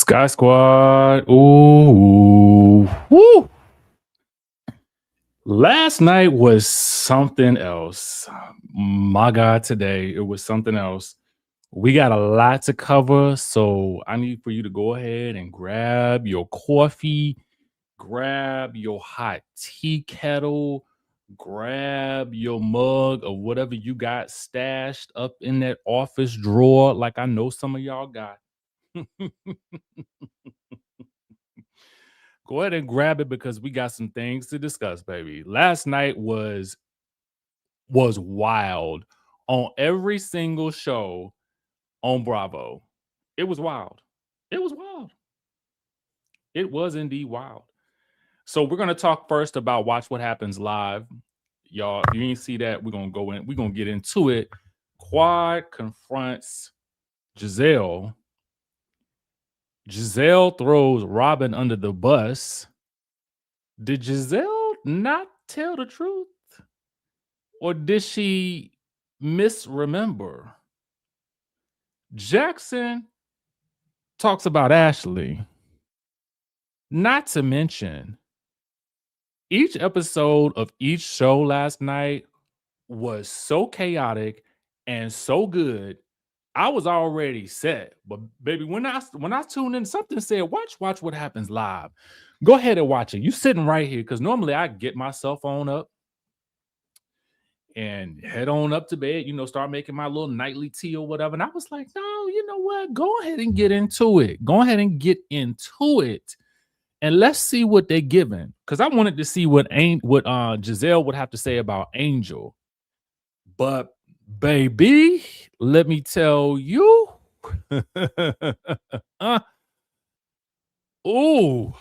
Sky Squad. Ooh. Woo. Last night was something else. My God, today it was something else. We got a lot to cover, so I need for you to go ahead and grab your coffee, grab your hot tea kettle, grab your mug of whatever you got stashed up in that office drawer, like I know some of y'all got. Go ahead and grab it because we got some things to discuss, baby. Last night was wild on every single show on Bravo. It was wild. It was wild. It was indeed wild. So we're gonna talk first about Watch What Happens Live. Y'all, if you didn't see that, we're gonna get into it. Quad confronts Gizelle. Gizelle throws ROBYN under the bus. Did Gizelle not tell the truth? Or did she misremember? Jackson talks about Ashley. Not to mention, each episode of each show last night was so chaotic and so good. I was already set. But baby, when I tuned in, something said, watch What Happens Live. Go ahead and watch it. You sitting right here, because normally I get my cell phone up and head on up to bed, start making my little nightly tea or whatever. And I was like, no, you know what? Go ahead and get into it. Go ahead and get into it. And let's see what they're giving. Because I wanted to see what Gizelle would have to say about Angel. But baby, let me tell you. Oh.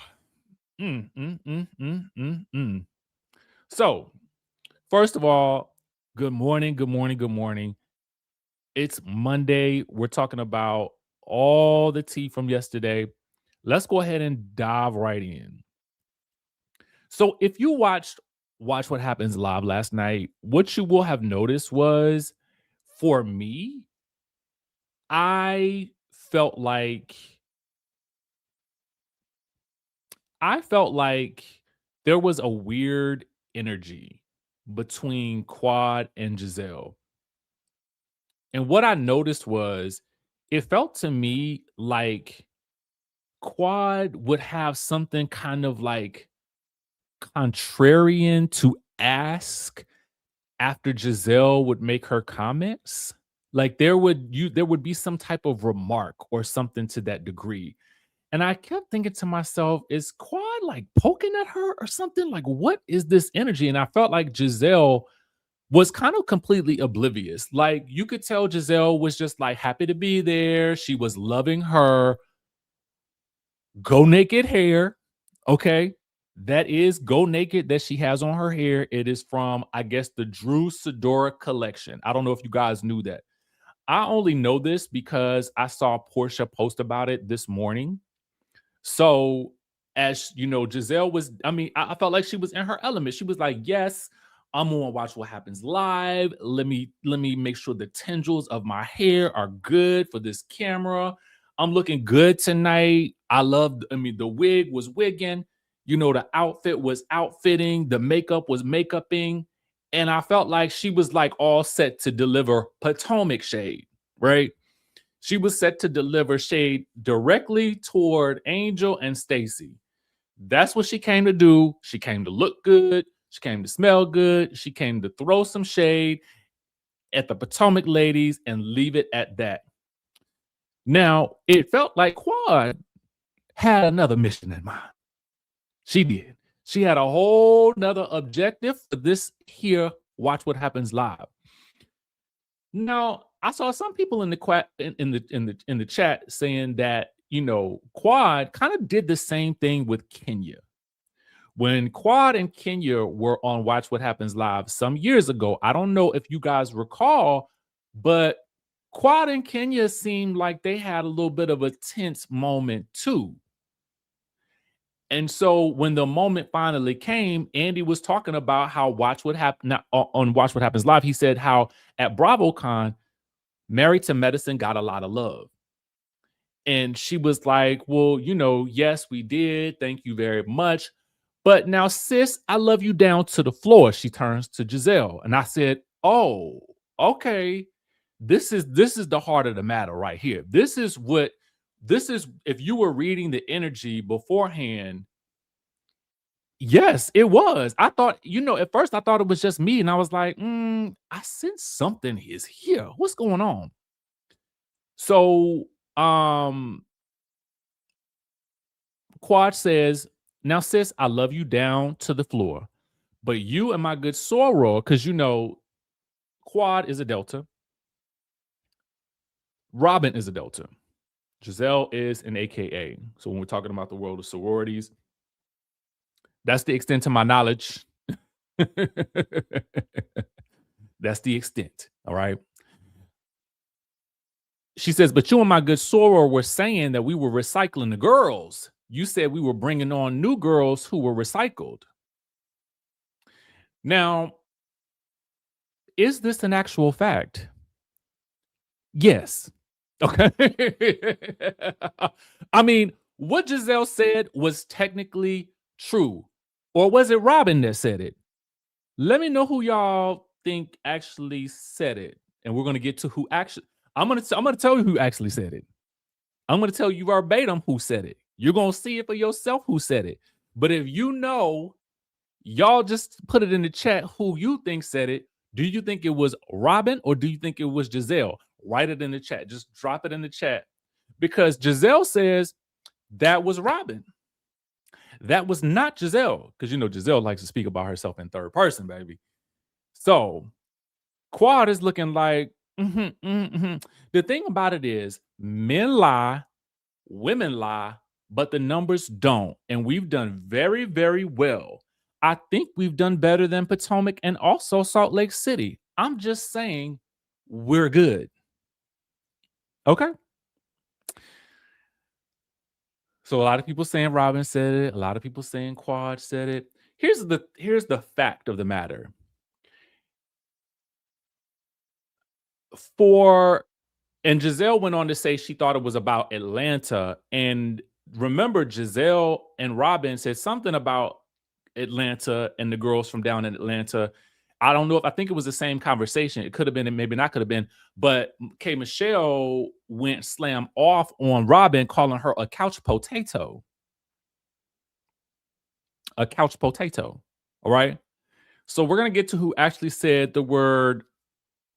So, first of all, good morning. It's Monday. We're talking about all the tea from yesterday. Let's go ahead and dive right in. So if you Watch What Happens Live last night, what you will have noticed was, for me, I felt like there was a weird energy between Quad and Gizelle. And what I noticed was, it felt to me like Quad would have something kind of like contrarian to ask after Gizelle would make her comments. Like there would be some type of remark or something to that degree. And I kept thinking to myself, is Quad like poking at her or something? Like, what is this energy? And I felt like Gizelle was kind of completely oblivious. Like you could tell Gizelle was just like happy to be there. She was loving her Go Naked hair. Okay. That is Go Naked that she has on her hair. It is from, I guess, the Drew Sidora collection. I don't know if you guys knew that. I only know this because I saw Portia post about it this morning. So, as you know, Gizelle was, I felt like she was in her element. She was like, yes, I'm gonna Watch What Happens Live. Let me make sure the tendrils of my hair are good for this camera. I'm looking good tonight. The wig was wigging. The outfit was outfitting. The makeup was makeuping. And I felt like she was like all set to deliver Potomac shade, right? She was set to deliver shade directly toward Angel and Stacy. That's what she came to do. She came to look good. She came to smell good. She came to throw some shade at the Potomac ladies and leave it at that. Now, it felt like Quad had another mission in mind. She did. She had a whole nother objective for this here Watch What Happens Live. Now, I saw some people in the chat saying that, Quad kind of did the same thing with Kenya. When Quad and Kenya were on Watch What Happens Live some years ago, I don't know if you guys recall, but Quad and Kenya seemed like they had a little bit of a tense moment too. And so when the moment finally came, Andy was talking about how on Watch What Happens Live, he said how at BravoCon, Married to Medicine got a lot of love. And she was like, well, yes, we did. Thank you very much. But now, sis, I love you down to the floor. She turns to Gizelle. And I said, oh, okay. This is the heart of the matter right here. This is if you were reading the energy beforehand. Yes, it was. I thought, at first I thought it was just me. And I was like, I sense something is here. What's going on? So, Quad says, now, sis, I love you down to the floor. But you and my good soror, because Quad is a Delta. ROBYN is a Delta. Gizelle is an AKA. So when we're talking about the world of sororities, that's the extent of my knowledge. That's the extent. All right. She says, but you and my good soror were saying that we were recycling the girls. You said we were bringing on new girls who were recycled. Now, is this an actual fact? Yes. Okay. I mean, what Gizelle said was technically true. Or was it ROBYN that said it? Let me know who y'all think actually said it. And we're going to get to who actually... I'm going to tell you who actually said it. I'm going to tell you verbatim who said it. You're going to see it for yourself who said it. But if you know, y'all just put it in the chat who you think said it. Do you think it was ROBYN or do you think it was Gizelle? Write it in the chat. Just drop it in the chat. Because Gizelle says that was ROBYN. That was not Gizelle. Because Gizelle likes to speak about herself in third person, baby. So Quad is looking like, The thing about it is men lie, women lie, but the numbers don't. And we've done very, very well. I think we've done better than Potomac and also Salt Lake City. I'm just saying we're good. Okay. So a lot of people saying ROBYN said it. A lot of people saying Quad said it. Here's the fact of the matter. And Gizelle went on to say she thought it was about Atlanta. And remember, Gizelle and ROBYN said something about Atlanta and the girls from down in Atlanta. I don't know I think it was the same conversation. It could have been, and maybe not could have been, but K. Michelle went slam off on ROBYN, calling her a couch potato. A couch potato. All right. So we're going to get to who actually said the word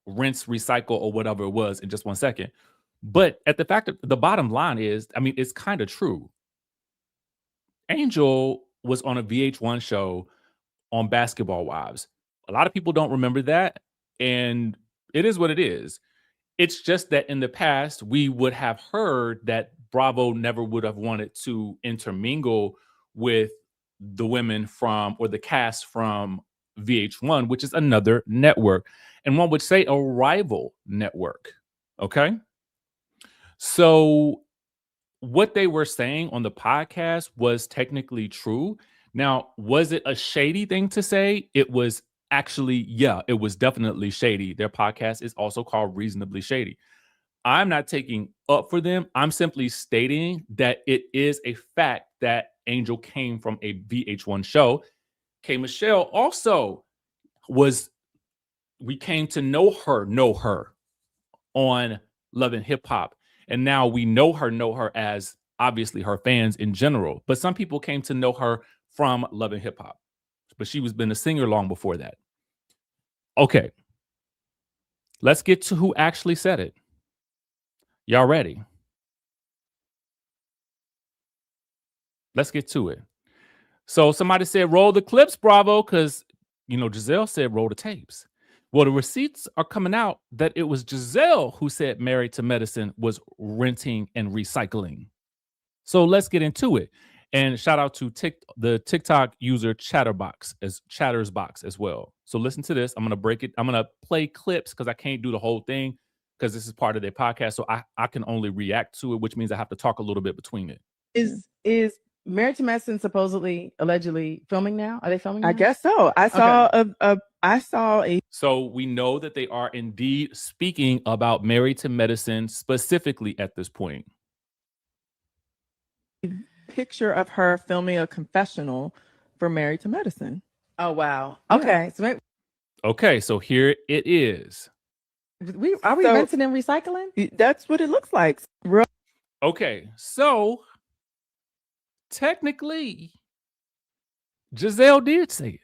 rinse, recycle, or whatever it was in just one second. But at the bottom line is, I mean, it's kind of true. Angel was on a VH1 show on Basketball Wives. A lot of people don't remember that. And it is what it is. It's just that in the past, we would have heard that Bravo never would have wanted to intermingle with the women from, or the cast from VH1, which is another network. And one would say a rival network. Okay. So what they were saying on the podcast was technically true. Now, was it a shady thing to say? It was actually, yeah, it was definitely shady. Their podcast is also called Reasonably Shady. I'm not taking up for them. I'm simply stating that it is a fact that Angel came from a VH1 show. K. Michelle also we came to know her on Love and Hip Hop. And now we know her as obviously her fans in general. But some people came to know her from Love and Hip Hop. But she was been a singer long before that. Okay. Let's get to who actually said it. Y'all ready? Let's get to it. So somebody said, roll the clips, Bravo, because, Gizelle said, roll the tapes. Well, the receipts are coming out that it was Gizelle who said Married to Medicine was renting and recycling. So let's get into it. And shout out to the TikTok user Chattersbox as well. So listen to this. I'm going to break it. I'm going to play clips because I can't do the whole thing because this is part of their podcast. So I can only react to it, which means I have to talk a little bit between it. Is Married to Medicine supposedly, allegedly filming now? Are they filming now? I guess so. I saw a. So we know that they are indeed speaking about Married to Medicine specifically at this point. picture of her filming a confessional for Married to Medicine. Oh wow. Yeah. Okay. So Okay, so here it is. are we So- rinsing and recycling? That's what it looks like. Okay, so technically, Gizelle did say it.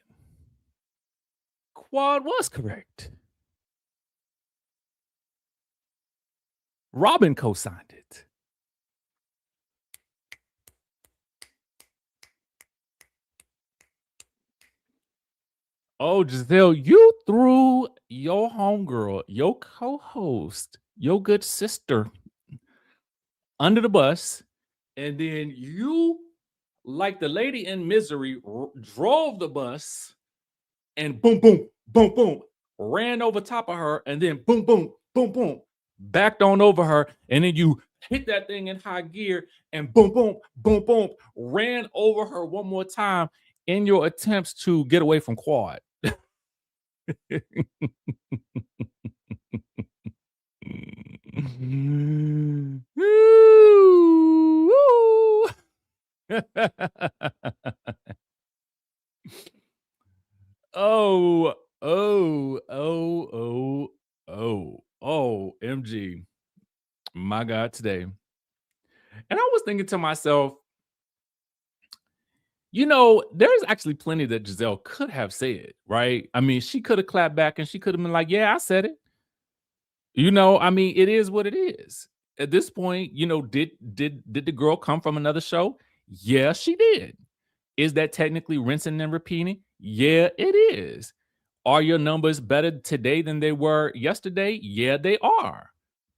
Quad was correct. ROBYN co-signed it. Oh, Gizelle, you threw your homegirl, your co-host, your good sister under the bus, and then you, like the lady in Misery, drove the bus and boom, boom, boom, boom, ran over top of her, and then boom, boom, boom, boom, backed on over her, and then you hit that thing in high gear and boom, boom, boom, boom, ran over her one more time in your attempts to get away from Quad. MG. My God, today. And I was thinking to myself, you know, there's actually plenty that Gizelle could have said, right? I mean, she could have clapped back and she could have been like, yeah, I said it. You know, I mean, it is what it is. At this point, you know, did the girl come from another show? Yeah, she did. Is that technically rinsing and repeating? Yeah, it is. Are your numbers better today than they were yesterday? Yeah, they are.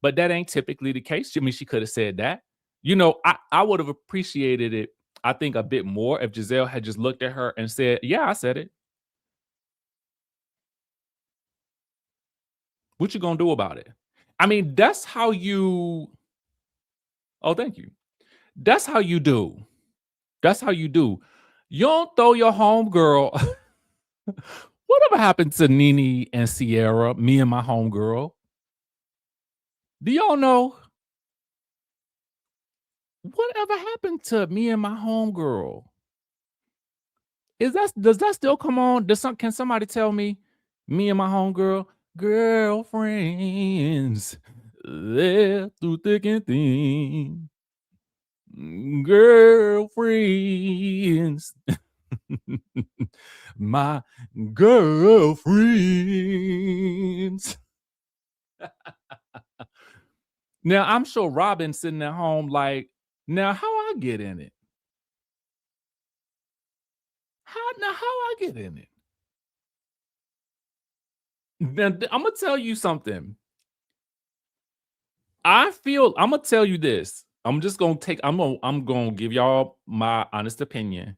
But that ain't typically the case. I mean, she could have said that. You know, I would have appreciated it, I think, a bit more if Gizelle had just looked at her and said, yeah, I said it. What you gonna do about it? I mean, that's how you... Oh, thank you. That's how you do. That's how you do. You don't throw your homegirl. Whatever happened to Nene and Sierra, me and my homegirl? Do y'all know? Whatever happened to me and my homegirl? Does that still come on? Can somebody tell me? Me and my homegirl, girlfriends, there through thick and thin. Girlfriends. My girlfriends. Now, I'm sure ROBYN sitting at home like, now how I get in it? How I get in it? Now, I'm gonna tell you something. I'm gonna tell you this. I'm gonna give y'all my honest opinion.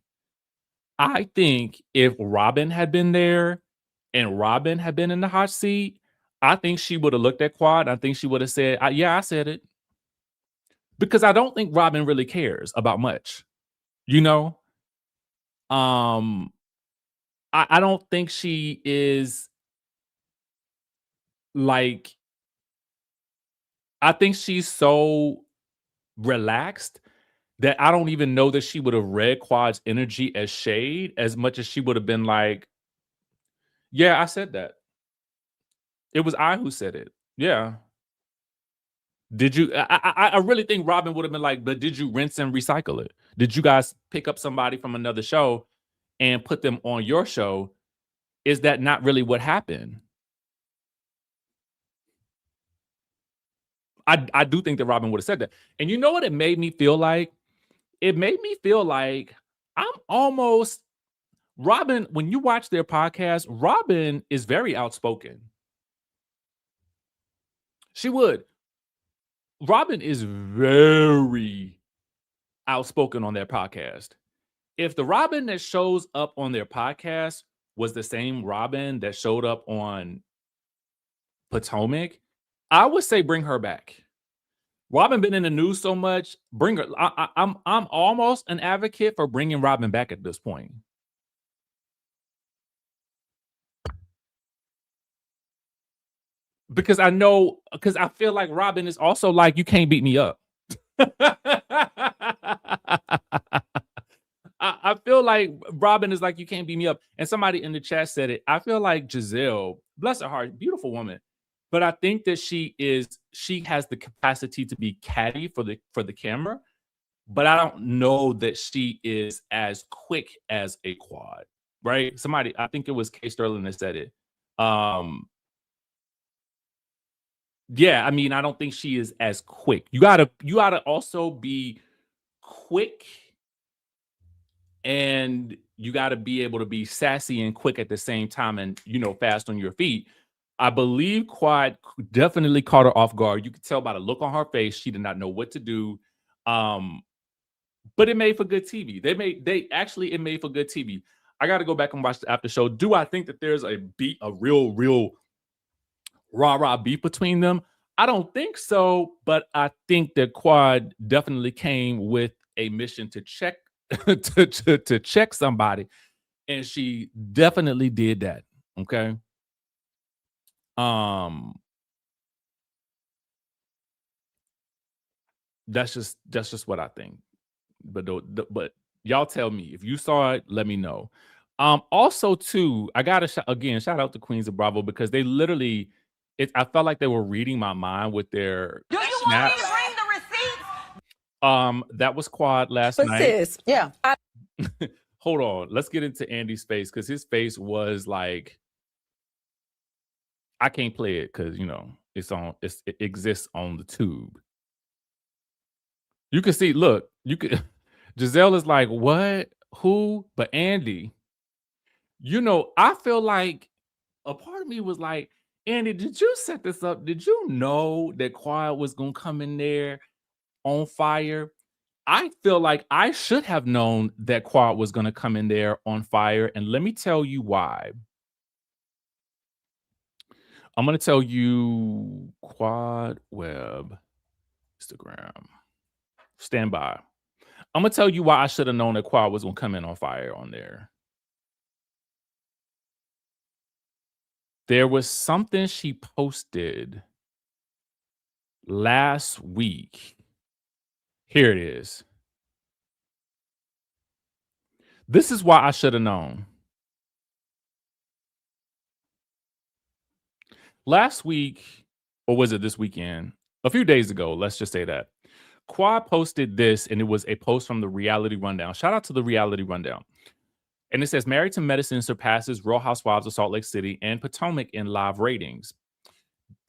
I think if ROBYN had been there and ROBYN had been in the hot seat, I think she would have looked at Quad. I think she would have said, yeah, I said it. Because I don't think ROBYN really cares about much. You know? I don't think she is like... I think she's so relaxed that I don't even know that she would have read Quad's energy as shade as much as she would have been like, yeah, I said that. It was I who said it. Yeah. Did you... I really think ROBYN would have been like, but did you rinse and recycle it? Did you guys pick up somebody from another show and put them on your show? Is that not really what happened? I do think that ROBYN would have said that. And you know what it made me feel like? It made me feel like I'm almost... ROBYN, when you watch their podcast, ROBYN is very outspoken. She would. ROBYN is very outspoken on their podcast. If the ROBYN that shows up on their podcast was the same ROBYN that showed up on Potomac, I would say bring her back. ROBYN been in the news so much, bring her. I'm almost an advocate for bringing ROBYN back at this point. Because I feel like ROBYN is also like, you can't beat me up. I feel like Robyn is like, you can't beat me up. And somebody in the chat said it. I feel like Gizelle, bless her heart, beautiful woman. But I think that she has the capacity to be catty for the camera. But I don't know that she is as quick as a Quad, right? Somebody, I think it was K Sterling that said it. Yeah, I mean, I don't think she is as quick. You gotta also be quick, and you got to be able to be sassy and quick at the same time, and fast on your feet. I believe Quad definitely caught her off guard. You could tell by the look on her face; she did not know what to do. But it made for good TV. It made for good TV. I got to go back and watch the after show. Do I think that there's a real rah-rah beef between them? I don't think so, but I think that Quad definitely came with a mission to check to check somebody, and she definitely did that. Okay. That's just what I think. But y'all tell me if you saw it. Let me know. Also, too, I gotta shout out to Queens of Bravo, because they literally, I felt like they were reading my mind with their snaps. Bring the receipts. That was Quad last But night. sis, yeah. Hold on, let's get into Andy's face, because his face was like, I can't play it because it exists on the tube. You can see, look, Gizelle is like, what? Who? But Andy, I feel like a part of me was like, Andy, did you set this up? Did you know that Quad was gonna come in there on fire? I feel like I should have known that Quad was gonna come in there on fire, and let me tell you why. I'm gonna tell you, Quad Web, Instagram. Stand by. I'm gonna tell you why I should have known that Quad was gonna come in on fire on there. There was something she posted last week. Here it is. This is why I should have known. Last week, or was it this weekend? A few days ago, let's just say that. Quad posted this, and it was a post from the Reality Rundown. Shout out to the Reality Rundown. And it says, Married to Medicine surpasses Real Housewives of Salt Lake City and Potomac in live ratings.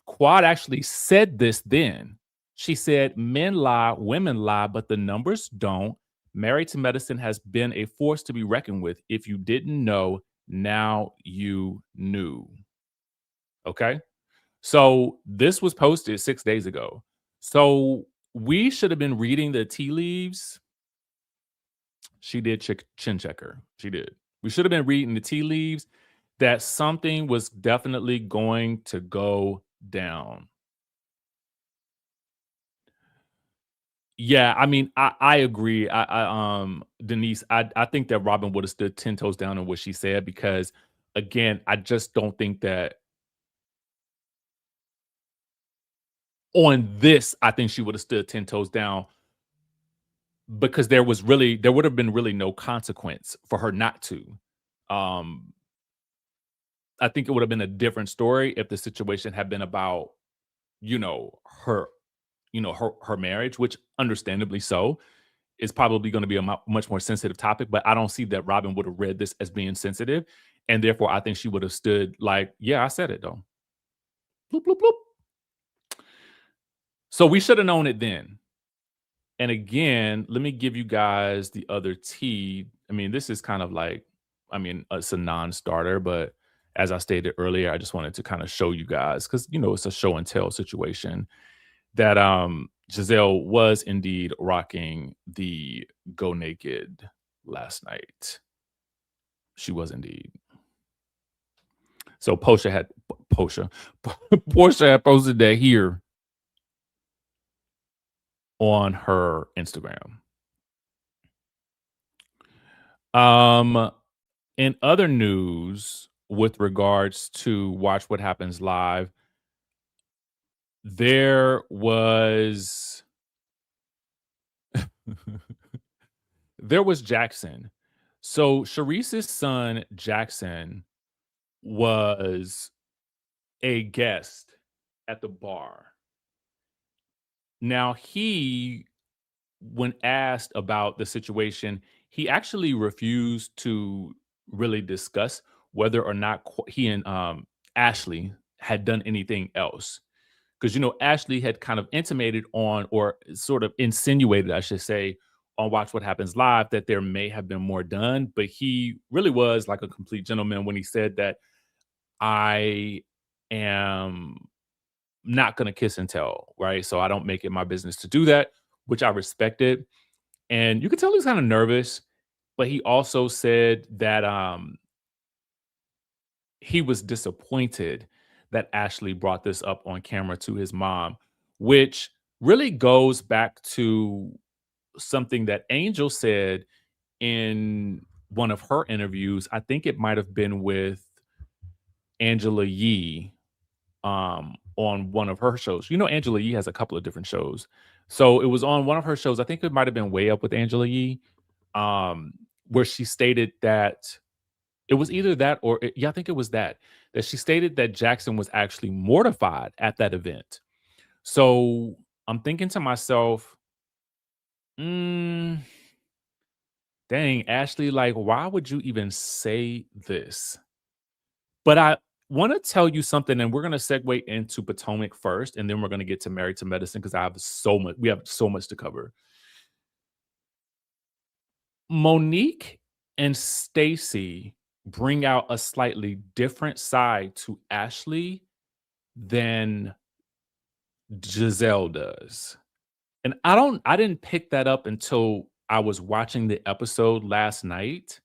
Quad actually said this then. She said, men lie, women lie, but the numbers don't. Married to Medicine has been a force to be reckoned with. If you didn't know, now you knew. Okay? So this was posted 6 days ago. So we should have been reading the tea leaves. She did chin checker. She did. We should have been reading the tea leaves that something was definitely going to go down. Yeah, I mean, I agree. Denise, I think that Robyn would have stood 10 toes down on what she said, because again, I just don't think that on this, I think she would have stood 10 toes down, because there would have been really no consequence for her not to. I think it would have been a different story if the situation had been about, her marriage, which understandably so is probably going to be a much more sensitive topic. But I don't see that Robyn would have read this as being sensitive. And therefore, I think she would have stood like, yeah, I said it though. Bloop, bloop, bloop. So we should have known it then. And again, let me give you guys the other tea. I mean, this is kind of like, it's a non-starter, but as I stated earlier, I just wanted to kind of show you guys, because, it's a show and tell situation, that Gizelle was indeed rocking the Go Naked last night. She was indeed. So Portia had posted that here on her Instagram. In other news, with regards to Watch What Happens Live, there was there was Jackson. So Sharice's son, Jackson, was a guest at the bar. Now, when asked about the situation, he actually refused to really discuss whether or not he and Ashley had done anything else. Because, Ashley had kind of intimated on, or sort of insinuated, I should say, on Watch What Happens Live, that there may have been more done. But he really was like a complete gentleman when he said that I am not going to kiss and tell, right? So I don't make it my business to do that, which I respected. And you could tell he's kind of nervous, but he also said that he was disappointed that Ashley brought this up on camera to his mom, which really goes back to something that Angel said in one of her interviews. I think it might have been with Angela Yee on one of her shows. Angela Yee has a couple of different shows. So it was on one of her shows. I think it might have been Way Up with Angela Yee, where she stated that it was either that or I think it was that she stated that Jackson was actually mortified at that event. So I'm thinking to myself, dang, Ashley, like, why would you even say this? But I want to tell you something, and we're going to segue into Potomac first, and then we're going to get to Married to Medicine because we have so much to cover. Monique and Stacey bring out a slightly different side to Ashley than Gizelle does. And I didn't pick that up until I was watching the episode last night.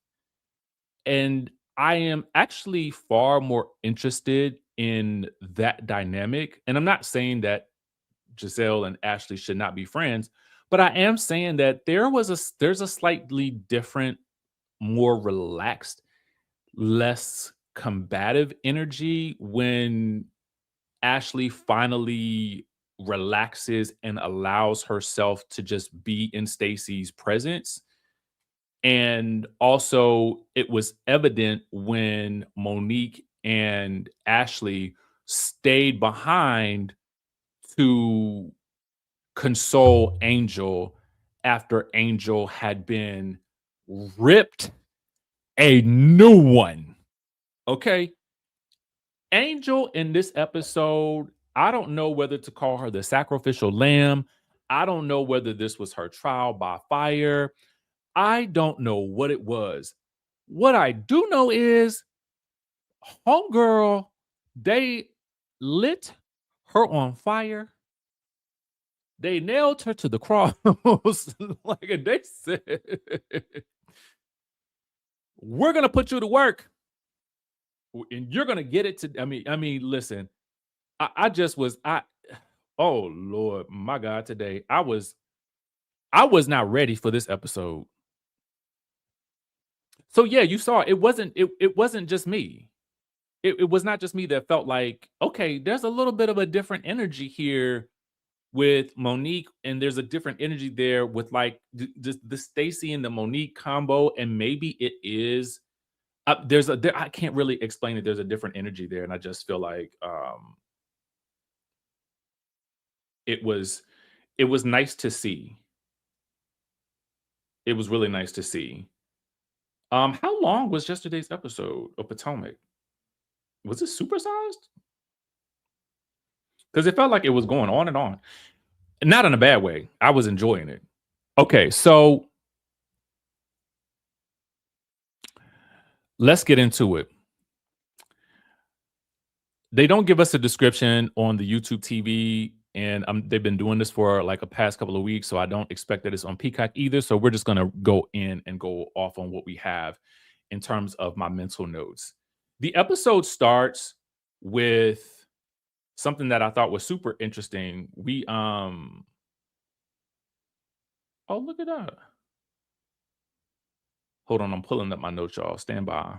And I am actually far more interested in that dynamic. And I'm not saying that Gizelle and Ashley should not be friends, but I am saying that there's a slightly different, more relaxed, less combative energy when Ashley finally relaxes and allows herself to just be in Stacey's presence. And also, it was evident when Monique and Ashley stayed behind to console Angel after Angel had been ripped a new one. Okay. Angel in this episode, I don't know whether to call her the sacrificial lamb. I don't know whether this was her trial by fire. I don't know what it was. What I do know is, homegirl, they lit her on fire. They nailed her to the cross. Like they said, we're going to put you to work. And you're going to get it to, I mean, listen, oh Lord, my God, today I was not ready for this episode. So yeah, you saw it wasn't just me. It was not just me that felt like, okay, there's a little bit of a different energy here with Monique, and there's a different energy there with like the Stacey and the Monique combo, and maybe it is I can't really explain it. There's a different energy there, and I just feel like it was nice to see. It was really nice to see. How long was yesterday's episode of Potomac? Was it supersized? Because it felt like it was going on and on. Not in a bad way. I was enjoying it. Okay, so let's get into it. They don't give us a description on the YouTube TV, and they've been doing this for like a past couple of weeks, so I don't expect that it's on Peacock either. So we're just going to go in and go off on what we have in terms of my mental notes. The episode starts with something that I thought was super interesting. Oh, look at that. Hold on, I'm pulling up my notes, y'all. Stand by.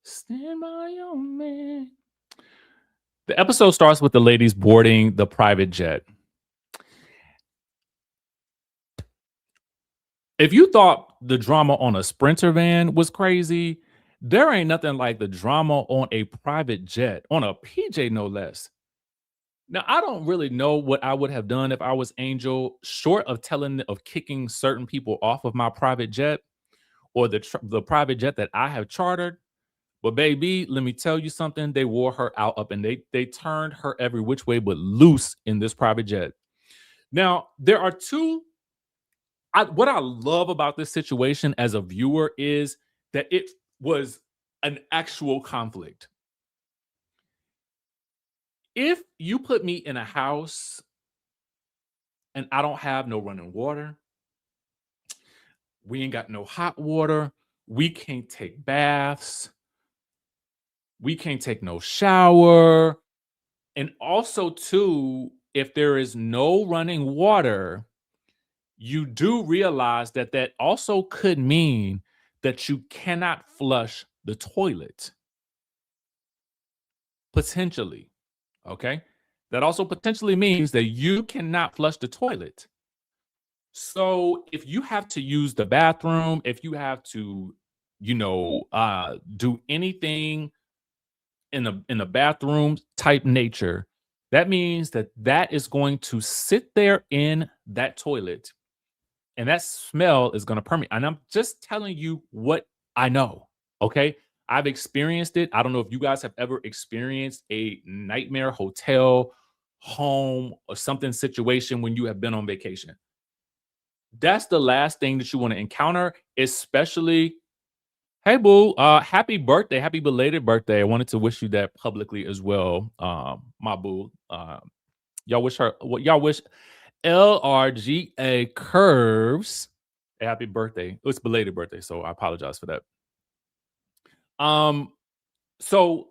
Stand by, your man. The episode starts with the ladies boarding the private jet. If you thought the drama on a Sprinter van was crazy. There ain't nothing like the drama on a private jet, on a PJ no less. Now, I don't really know what I would have done if I was Angel, short of kicking certain people off of my private jet or the private jet that I have chartered. But baby, let me tell you something. They wore her out up and they turned her every which way but loose in this private jet. Now, there are what I love about this situation as a viewer is that it was an actual conflict. If you put me in a house and I don't have no running water, we ain't got no hot water, we can't take baths, we can't take no shower, and also too, if there is no running water, you do realize that that also could mean that you cannot flush the toilet. Potentially. Okay. That also potentially means that you cannot flush the toilet. So if you have to use the bathroom, if you have to, do anything in the bathroom type nature, that means that that is going to sit there in that toilet and that smell is going to permeate. And I'm just telling you what I know. Okay. I've experienced it. I don't know if you guys have ever experienced a nightmare hotel, home, or something situation when you have been on vacation. That's the last thing that you want to encounter, especially. Hey, boo. Happy birthday. Happy belated birthday. I wanted to wish you that publicly as well. My boo. Y'all wish LRGA Curves a happy birthday. It's belated birthday, so I apologize for that. So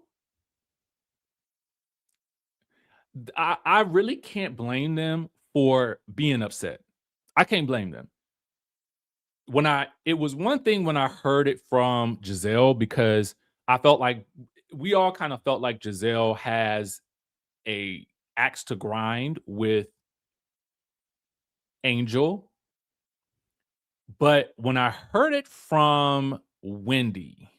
I really can't blame them for being upset. I can't blame them. It was one thing when I heard it from Gizelle, because I felt like we all kind of felt like Gizelle has a axe to grind with Angel. But when I heard it from Wendy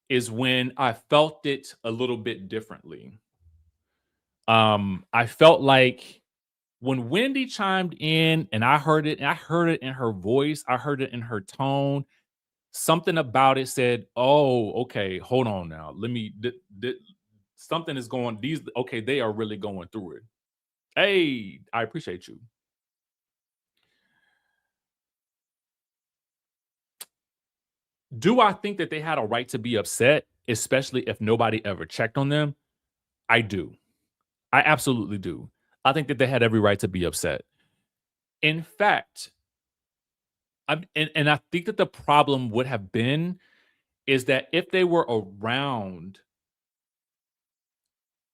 is when I felt it a little bit differently. I felt like when Wendy chimed in and I heard it in her voice, I heard it in her tone, something about it said, "Oh, okay, hold on now. Let me something is going they are really going through it." Hey, I appreciate you. Do I think that they had a right to be upset, especially if nobody ever checked on them? I do. I absolutely do. I think that they had every right to be upset. In fact, and I think that the problem would have been is that if they were around,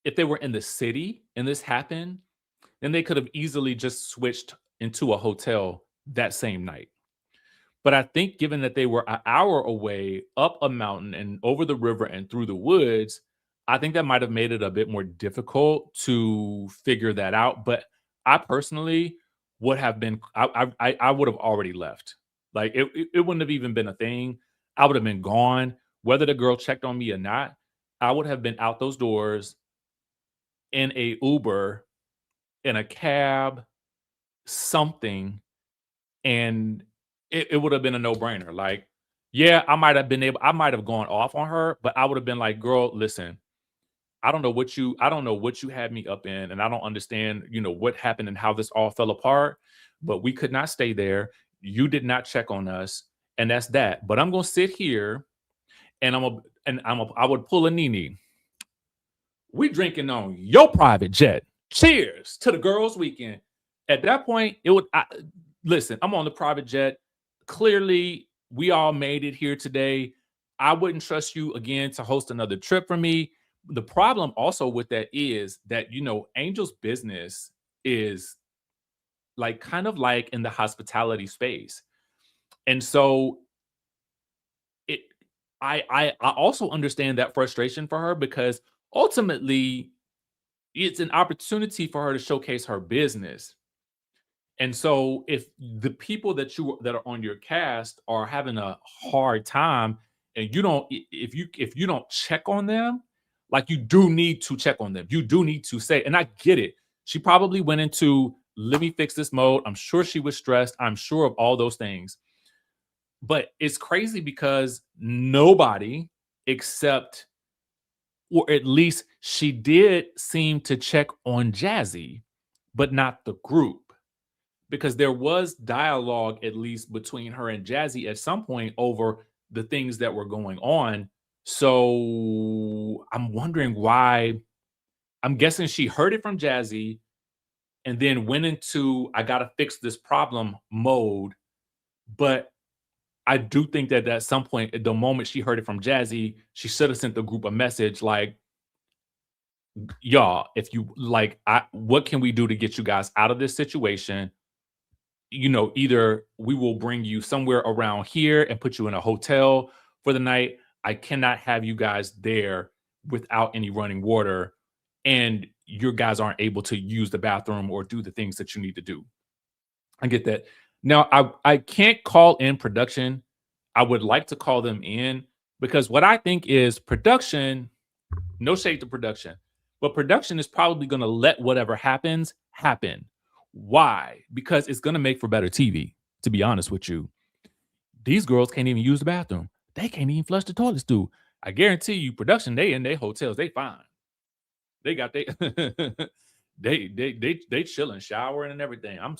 if they were in the city and this happened, then they could have easily just switched into a hotel that same night. But I think given that they were an hour away up a mountain and over the river and through the woods, I think that might have made it a bit more difficult to figure that out. But I personally would have been, I would have already left. Like it wouldn't have even been a thing. I would have been gone, whether the girl checked on me or not. I would have been out those doors in a Uber, in a cab, something, and it would have been a no-brainer. Like, yeah, I might have gone off on her, but I would have been like, girl, listen, I don't know what you had me up in, and I don't understand, what happened and how this all fell apart, but we could not stay there. You did not check on us, and that's that. But I'm gonna sit here and I would pull a Nene. We drinking on your private jet. Cheers to the girls' weekend. At that point, listen, I'm on the private jet. Clearly, we all made it here today. I wouldn't trust you again to host another trip for me. The problem also with that is that, Angel's business is like kind of like in the hospitality space. And so it I also understand that frustration for her because ultimately it's an opportunity for her to showcase her business. And so if the people that are on your cast are having a hard time and if you don't check on them, like you do need to check on them. You do need to say, and I get it. She probably went into let me fix this mode. I'm sure she was stressed. I'm sure of all those things. But it's crazy because nobody except, or at least she did seem to check on Jazzy, but not the group. Because there was dialogue, at least between her and Jazzy at some point over the things that were going on. So I'm wondering why. I'm guessing she heard it from Jazzy and then went into I gotta fix this problem mode. But I do think that at some point, at the moment she heard it from Jazzy, she should have sent the group a message like, y'all, if you like, what can we do to get you guys out of this situation? You know, either we will bring you somewhere around here and put you in a hotel for the night. I cannot have you guys there without any running water, and your guys aren't able to use the bathroom or do the things that you need to do. I get that. Now, I can't call in production. I would like to call them in because what I think is production, no shade to production, but production is probably going to let whatever happens happen. Why? Because it's going to make for better TV, to be honest with you. These girls can't even use the bathroom. They can't even flush the toilets, dude. I guarantee you, production, they in their hotels, they fine. They got they they chilling, showering and everything. I'm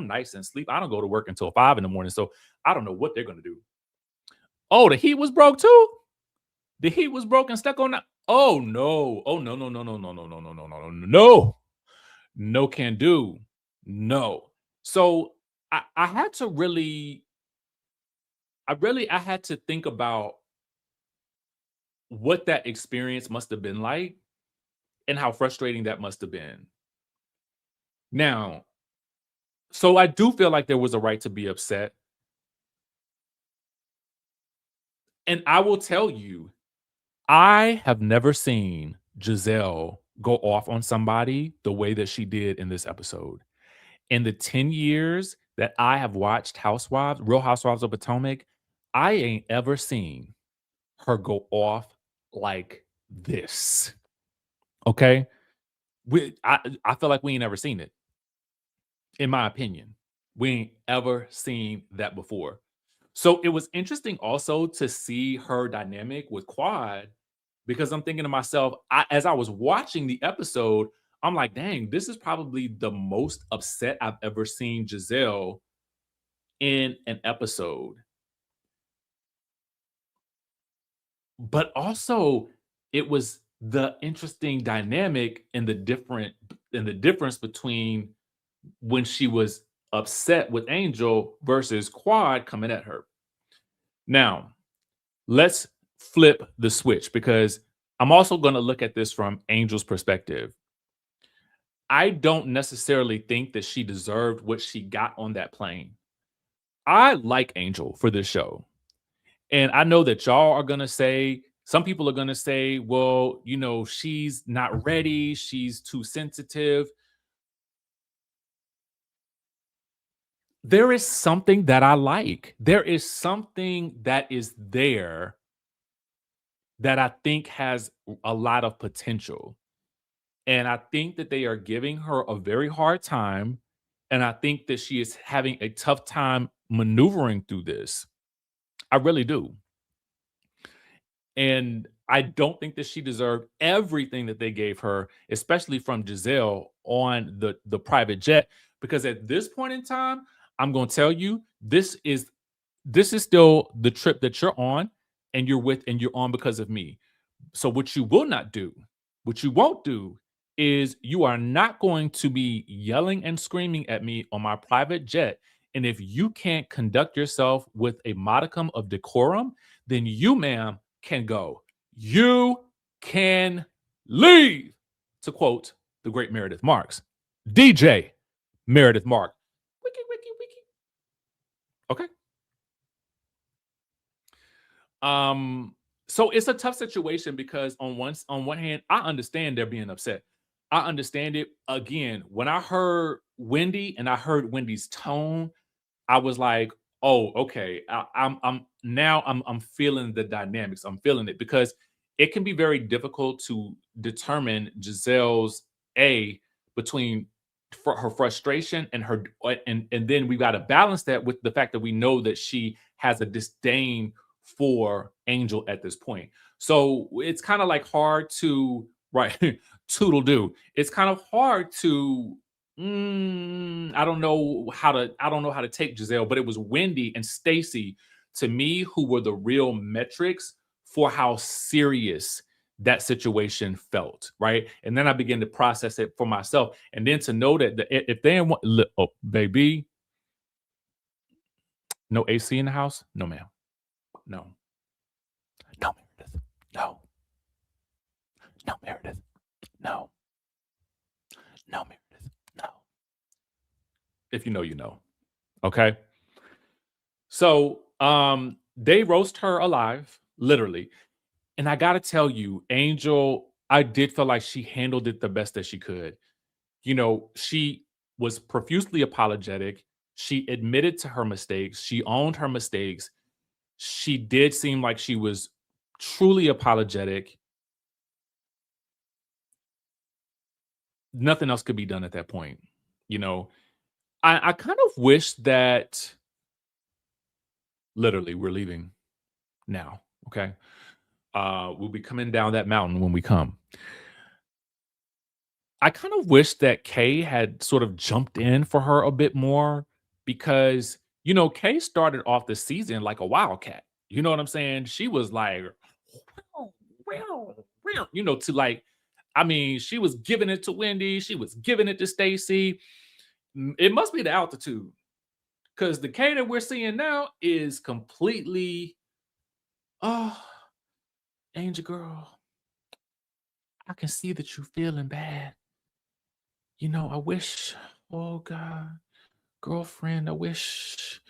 nice and sleep. I don't go to work until 5 in the morning, so I don't know what they're gonna do. Oh, the heat was broke too. The heat was broke and stuck on that. Oh no! Oh no! No! No! No! No! No! No! No! No! No! No! No! No can do. No. So I had to really, I had to think about what that experience must have been like and how frustrating that must have been. Now, so I do feel like there was a right to be upset. And I will tell you, I have never seen Gizelle go off on somebody the way that she did in this episode. In the 10 years that I have watched Housewives, Real Housewives of Potomac, I ain't ever seen her go off like this. Okay? I feel like we ain't ever seen it, in my opinion. We ain't ever seen that before. So it was interesting also to see her dynamic with Quad because I'm thinking to myself, as I was watching the episode, I'm like, dang, this is probably the most upset I've ever seen Gizelle in an episode. But also, it was the interesting dynamic and the difference between when she was upset with Angel versus Quad coming at her. Now, let's flip the switch because I'm also going to look at this from Angel's perspective. I don't necessarily think that she deserved what she got on that plane. I like Angel for this show. And I know that y'all are going to say, some people are going to say, well, you know, she's not ready. She's too sensitive. There is something that I like. There is something that is there that I think has a lot of potential. And I think that they are giving her a very hard time. And I think that she is having a tough time maneuvering through this. I really do. And I don't think that she deserved everything that they gave her, especially from Gizelle on the private jet. Because at this point in time, I'm going to tell you, this is still the trip that you're on, and you're on because of me. So what you will not do, what you won't do, is you are not going to be yelling and screaming at me on my private jet. And if you can't conduct yourself with a modicum of decorum, then you, ma'am, can go. You can leave. To quote the great Meredith Marks, DJ Meredith Mark. Wiki, wiki, wiki. Okay. So it's a tough situation because on one hand, I understand they're being upset. I understand it. Again, when I heard Wendy and I heard Wendy's tone, I was like, "Oh, okay. I'm feeling the dynamics. I'm feeling it because it can be very difficult to determine Giselle's a between her frustration and her and then we got to balance that with the fact that we know that she has a disdain for Angel at this point. So it's kind of like hard to right toodle do. It's kind of hard to I don't know how to take Gizelle, but it was Wendy and Stacy to me who were the real metrics for how serious that situation felt, right? And then I began to process it for myself, and then to know that if they want, oh baby, no AC in the house, no ma'am, no, no Meredith, no, no Meredith, no, no Meredith, no. If you know, you know. Okay. So they roast her alive, literally. And I gotta tell you, Angel, I did feel like she handled it the best that she could. You know, she was profusely apologetic. She admitted to her mistakes. She owned her mistakes. She did seem like she was truly apologetic. Nothing else could be done at that point. You know, I kind of wish that literally we're leaving now. Okay. We'll be coming down that mountain when we come. I kind of wish that Kay had sort of jumped in for her a bit more because, you know, Kay started off the season like a wildcat. You know what I'm saying? She was like, you know, to like, I mean, she was giving it to Wendy, she was giving it to Stacy. It must be the altitude because the Kay that we're seeing now is completely, oh, Angel girl, I can see that you're feeling bad. You know, I wish, oh God, girlfriend, I wish,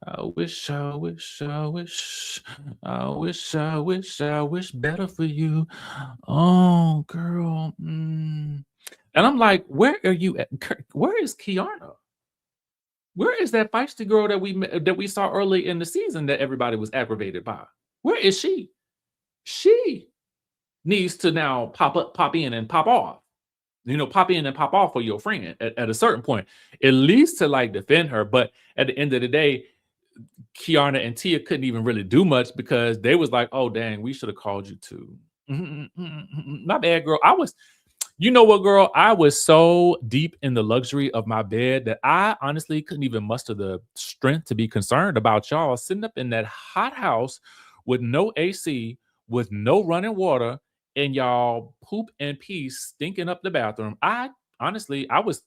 I wish, I wish, I wish, I wish, I wish, I wish better for you. Oh, girl. And I'm like, where are you at? Where is Kiana? Where is that feisty girl that we saw early in the season that everybody was aggravated by? Where is she? She needs to now pop in and pop off. You know, pop in and pop off for your friend at a certain point, at least to like defend her. But at the end of the day, Kiana and Tia couldn't even really do much because they was like, oh, dang, we should have called you too. My bad, girl. You know what, girl? I was so deep in the luxury of my bed that I honestly couldn't even muster the strength to be concerned about y'all sitting up in that hot house with no AC, with no running water, and y'all poop and pee stinking up the bathroom. I honestly, I was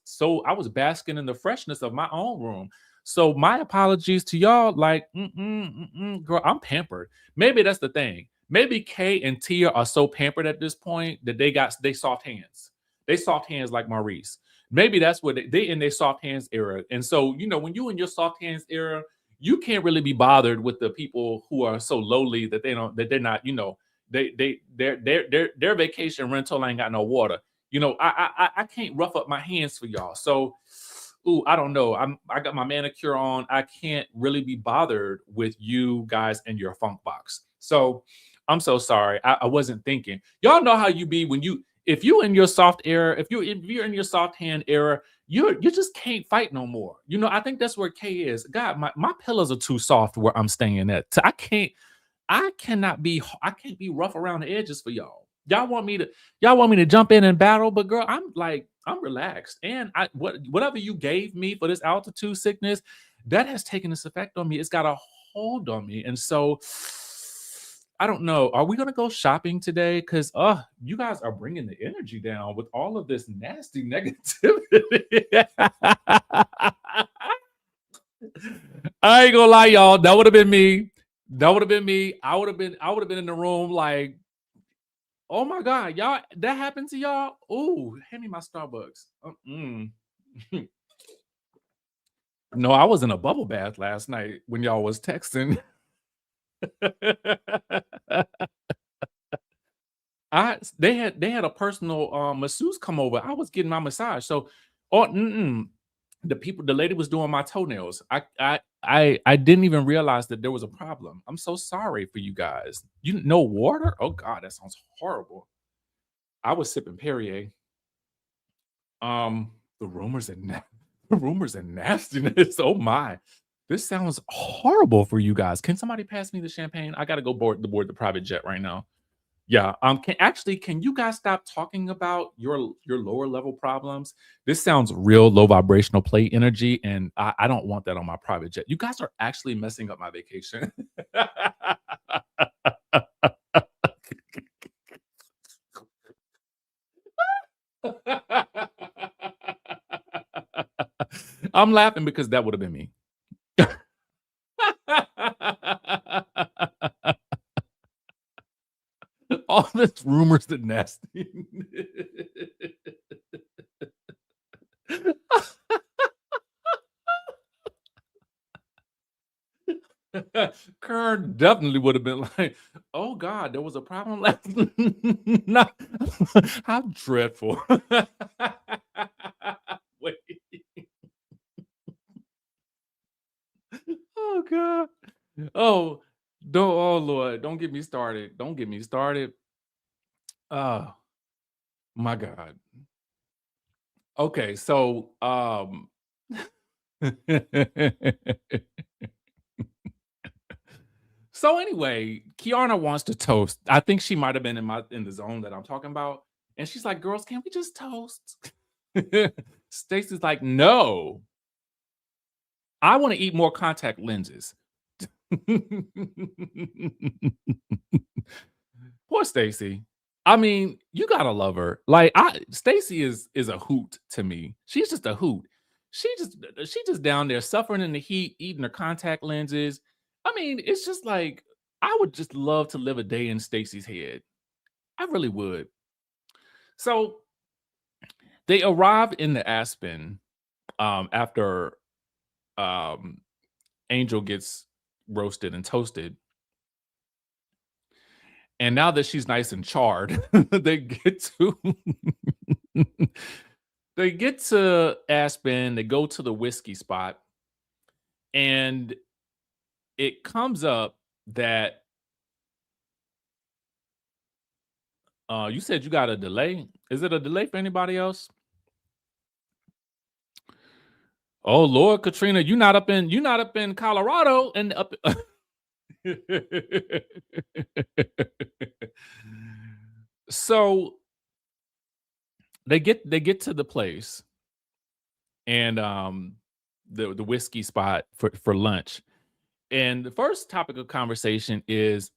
basking in the freshness of my own room. So my apologies to y'all. Like, girl, I'm pampered. Maybe that's the thing. Maybe Kay and Tia are so pampered at this point that they soft hands. They soft hands like Maurice. Maybe that's what they in their soft hands era. And so, you know, when you in your soft hands era, you can't really be bothered with the people who are so lowly that they're not, you know, their vacation rental ain't got no water. You know, I can't rough up my hands for y'all. So ooh, I don't know. I got my manicure on. I can't really be bothered with you guys and your funk box. So I'm so sorry. I wasn't thinking. Y'all know how you be when if you in your soft era, if you're in your soft hand era, you just can't fight no more. You know, I think that's where Kay is. God, my pillows are too soft where I'm staying at. So I can't be rough around the edges for y'all. Y'all want me to jump in and battle, but girl, I'm relaxed. And whatever you gave me for this altitude sickness, that has taken its effect on me. It's got a hold on me. And so I don't know. Are we gonna go shopping today? Because you guys are bringing the energy down with all of this nasty negativity. I ain't gonna lie, y'all. That would have been me. That would have been me. I would have been in the room like, oh my God, y'all, that happened to y'all. Ooh, hand me my Starbucks. No, I was in a bubble bath last night when y'all was texting. They had a personal masseuse come over. I was getting my massage. So the lady was doing my toenails. I didn't even realize that there was a problem. I'm so sorry for you guys. You know water? Oh God, that sounds horrible. I was sipping Perrier. The rumors and the rumors and nastiness. Oh my. This sounds horrible for you guys. Can somebody pass me the champagne? I gotta go board the private jet right now. Yeah. Can you guys stop talking about your lower level problems? This sounds real low vibrational plate energy, and I don't want that on my private jet. You guys are actually messing up my vacation. I'm laughing because that would have been me. All this rumors that nasty. Kern definitely would have been like, "Oh God, there was a problem last." No, how dreadful. Wait. Oh God. Oh, don't. Oh Lord, don't get me started. Don't get me started. Oh my God. Okay, so so anyway, Kiana wants to toast. I think she might have been in the zone that I'm talking about. And she's like, girls, can't we just toast? Stacey's like, no, I want to eat more contact lenses. Poor Stacey. I mean, you gotta love her. Like, Stacey is a hoot to me. She's just a hoot. She just down there suffering in the heat, eating her contact lenses. I mean, it's just like I would just love to live a day in Stacey's head. I really would. So they arrive in the Aspen after Angel gets roasted and toasted. And now that she's nice and charred, they get to Aspen, they go to the whiskey spot, and it comes up that you said you got a delay. Is it a delay for anybody else? Oh Lord, Katrina, you're not up in Colorado and up. So they get to the place and the whiskey spot for lunch. And the first topic of conversation is,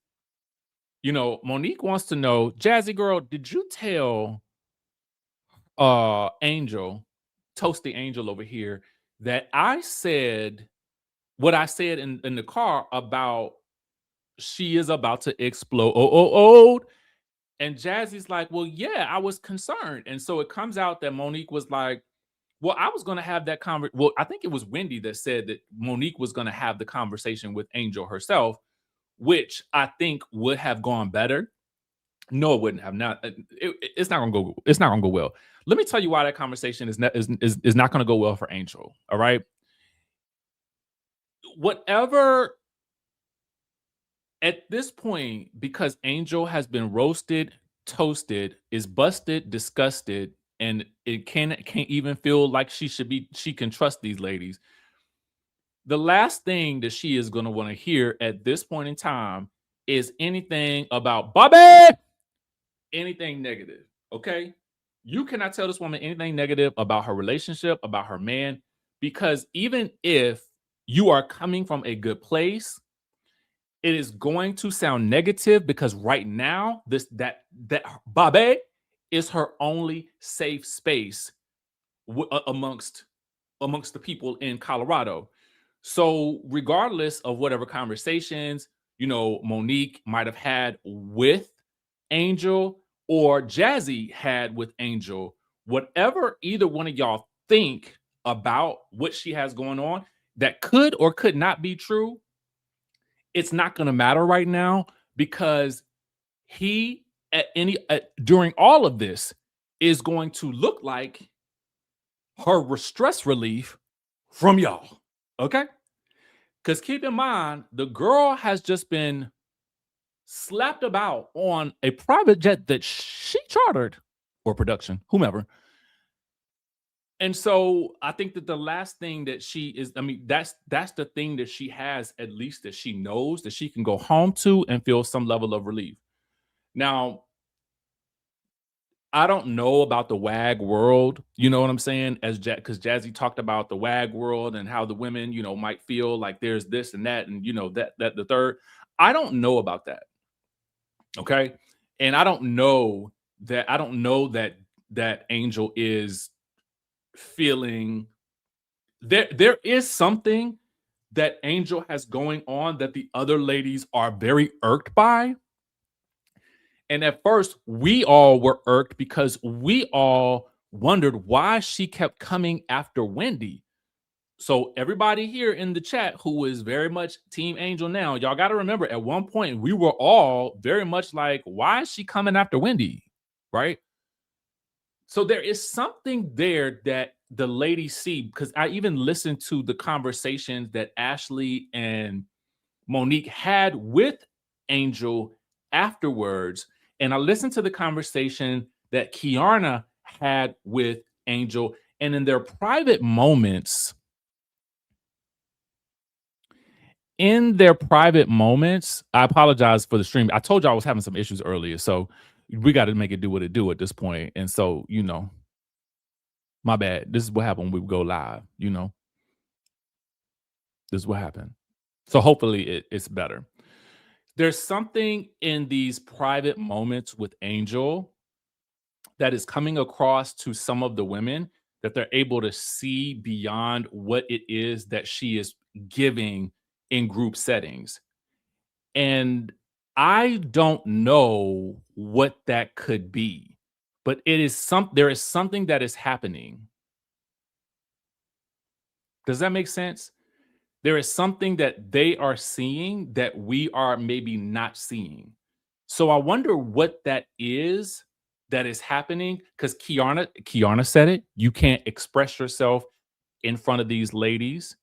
Monique wants to know, Jazzy girl, did you tell Angel, Toasty Angel over here, that I said what I said in the car about she is about to explode. And Jazzy's like, well, yeah, I was concerned. And so it comes out that Monique was like, well, I was going to have that conversation. Well, I think it was Wendy that said that Monique was going to have the conversation with Angel herself, which I think would have gone better. No, it wouldn't have. It's not going to go. It's not going to go well. Let me tell you why that conversation is not going to go well for Angel. All right. Whatever. At this point, because Angel has been roasted, toasted, is busted, disgusted, and it can't even feel like she can trust these ladies. The last thing that she is going to want to hear at this point in time is anything about Bobby, anything negative. Okay. You cannot tell this woman anything negative about her relationship, about her man, because even if you are coming from a good place, it is going to sound negative because right now that Bobby is her only safe space amongst the people in Colorado. So regardless of whatever conversations, Monique might have had with Angel or Jazzy had with Angel, whatever either one of y'all think about what she has going on that could or could not be true, it's not going to matter right now because he during all of this is going to look like her stress relief from y'all. Okay? Because keep in mind, the girl has just been slapped about on a private jet that she chartered, or production, whomever. And so I think that the last thing that she is, I mean, that's the thing that she has, at least that she knows that she can go home to and feel some level of relief. Now, I don't know about the WAG world, you know what I'm saying? Because Jazzy talked about the WAG world and how the women, might feel like there's this and that, and that the third. I don't know about that. Okay. And I don't know that Angel is feeling there is something that Angel has going on that the other ladies are very irked by. And at first, we all were irked because we all wondered why she kept coming after Wendy. So everybody here in the chat who is very much Team Angel now, y'all got to remember at one point we were all very much like, why is she coming after Wendy? Right? So there is something there that the ladies see, because I even listened to the conversations that Ashley and Monique had with Angel afterwards. And I listened to the conversation that Kiana had with Angel. And in their private moments, I apologize for the stream. I told you I was having some issues earlier. So we got to make it do what it do at this point. And so, my bad. This is what happened when we go live, This is what happened. So hopefully it's better. There's something in these private moments with Angel that is coming across to some of the women that they're able to see beyond what it is that she is giving in group settings. And I don't know what that could be, but there is something that is happening. Does that make sense? There is something that they are seeing that we are maybe not seeing. So I wonder what that is happening, because Kiana said it. You can't express yourself in front of these ladies.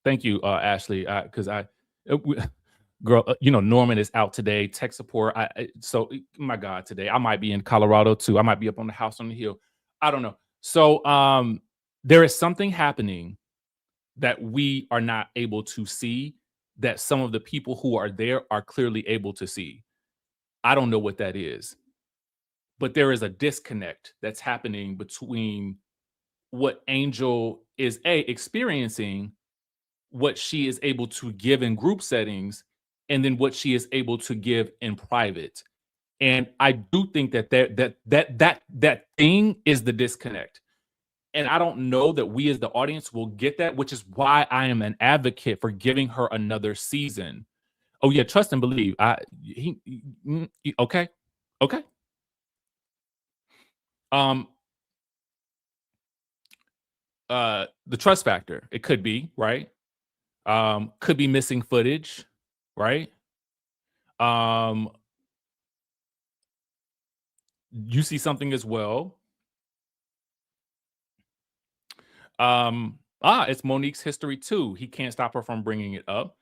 Thank you, Ashley, because girl, Norman is out today. Tech support. So my God, today I might be in Colorado too. I might be up on the house on the hill. I don't know. So there is something happening that we are not able to see, that some of the people who are there are clearly able to see. I don't know what that is, but there is a disconnect that's happening between what Angel is experiencing, what she is able to give in group settings, and then what she is able to give in private. And I do think that thing is the disconnect. And I don't know that we as the audience will get that, which is why I am an advocate for giving her another season. Oh yeah, trust and believe. Okay. The trust factor, it could be, right? Could be missing footage, right? You see something as well. It's Monique's history too. He can't stop her from bringing it up.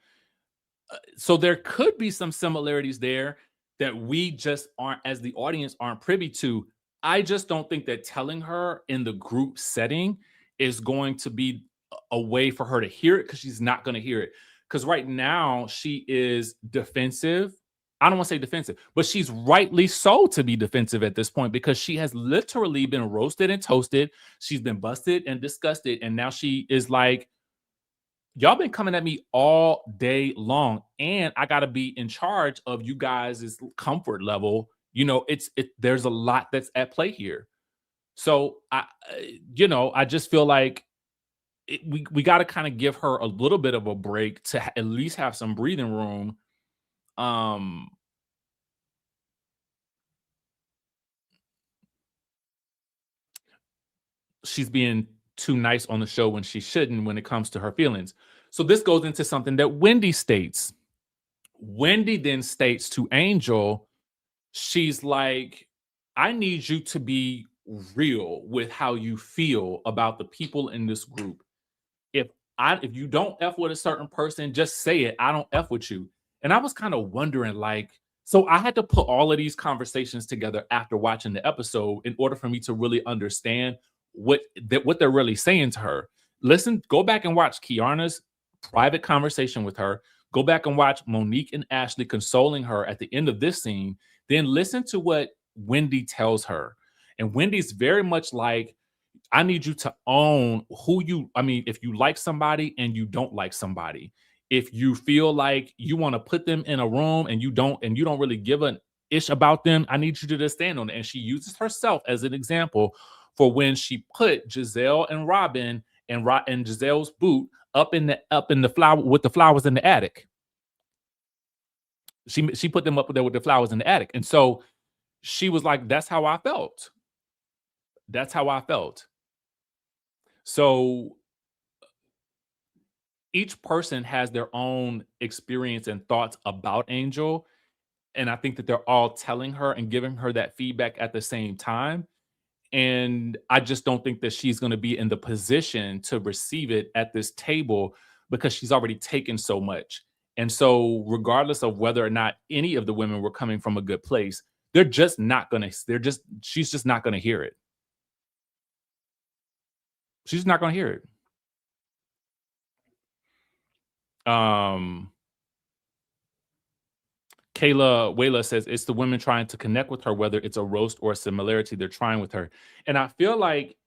So there could be some similarities there that we just aren't, as the audience, aren't privy to. I just don't think that telling her in the group setting is going to be a way for her to hear it, because she's not going to hear it. Because right now she is defensive. I don't want to say defensive, but she's rightly so to be defensive at this point, because she has literally been roasted and toasted. She's been busted and disgusted. And now she is like, y'all been coming at me all day long, and I got to be in charge of you guys' comfort level. There's a lot that's at play here. So I just feel like we got to kind of give her a little bit of a break to at least have some breathing room. She's being too nice on the show when she shouldn't, when it comes to her feelings. So this goes into something that Wendy states. Wendy then states to Angel, she's like, I need you to be real with how you feel about the people in this group. If you don't F with a certain person, just say it. I don't F with you. And I was kind of wondering, like, so I had to put all of these conversations together after watching the episode in order for me to really understand what they're really saying to her. Listen, go back and watch Kiana's private conversation with her. Go back and watch Monique and Ashley consoling her at the end of this scene. Then listen to what Wendy tells her. And Wendy's very much like, I need you to own if you like somebody and you don't like somebody, if you feel like you want to put them in a room and you don't really give an ish about them, I need you to just stand on it. And she uses herself as an example for when she put Gizelle and ROBYN and Giselle's boot up in the flower with the flowers in the attic. She put them up there with the flowers in the attic. And so she was like, that's how I felt. That's how I felt. So each person has their own experience and thoughts about Angel. And I think that they're all telling her and giving her that feedback at the same time. And I just don't think that she's going to be in the position to receive it at this table because she's already taken so much. And so, regardless of whether or not any of the women were coming from a good place, she's just not going to hear it. She's not going to hear it. Kayla Wayla says it's the women trying to connect with her, whether it's a roast or a similarity they're trying with her. And I feel like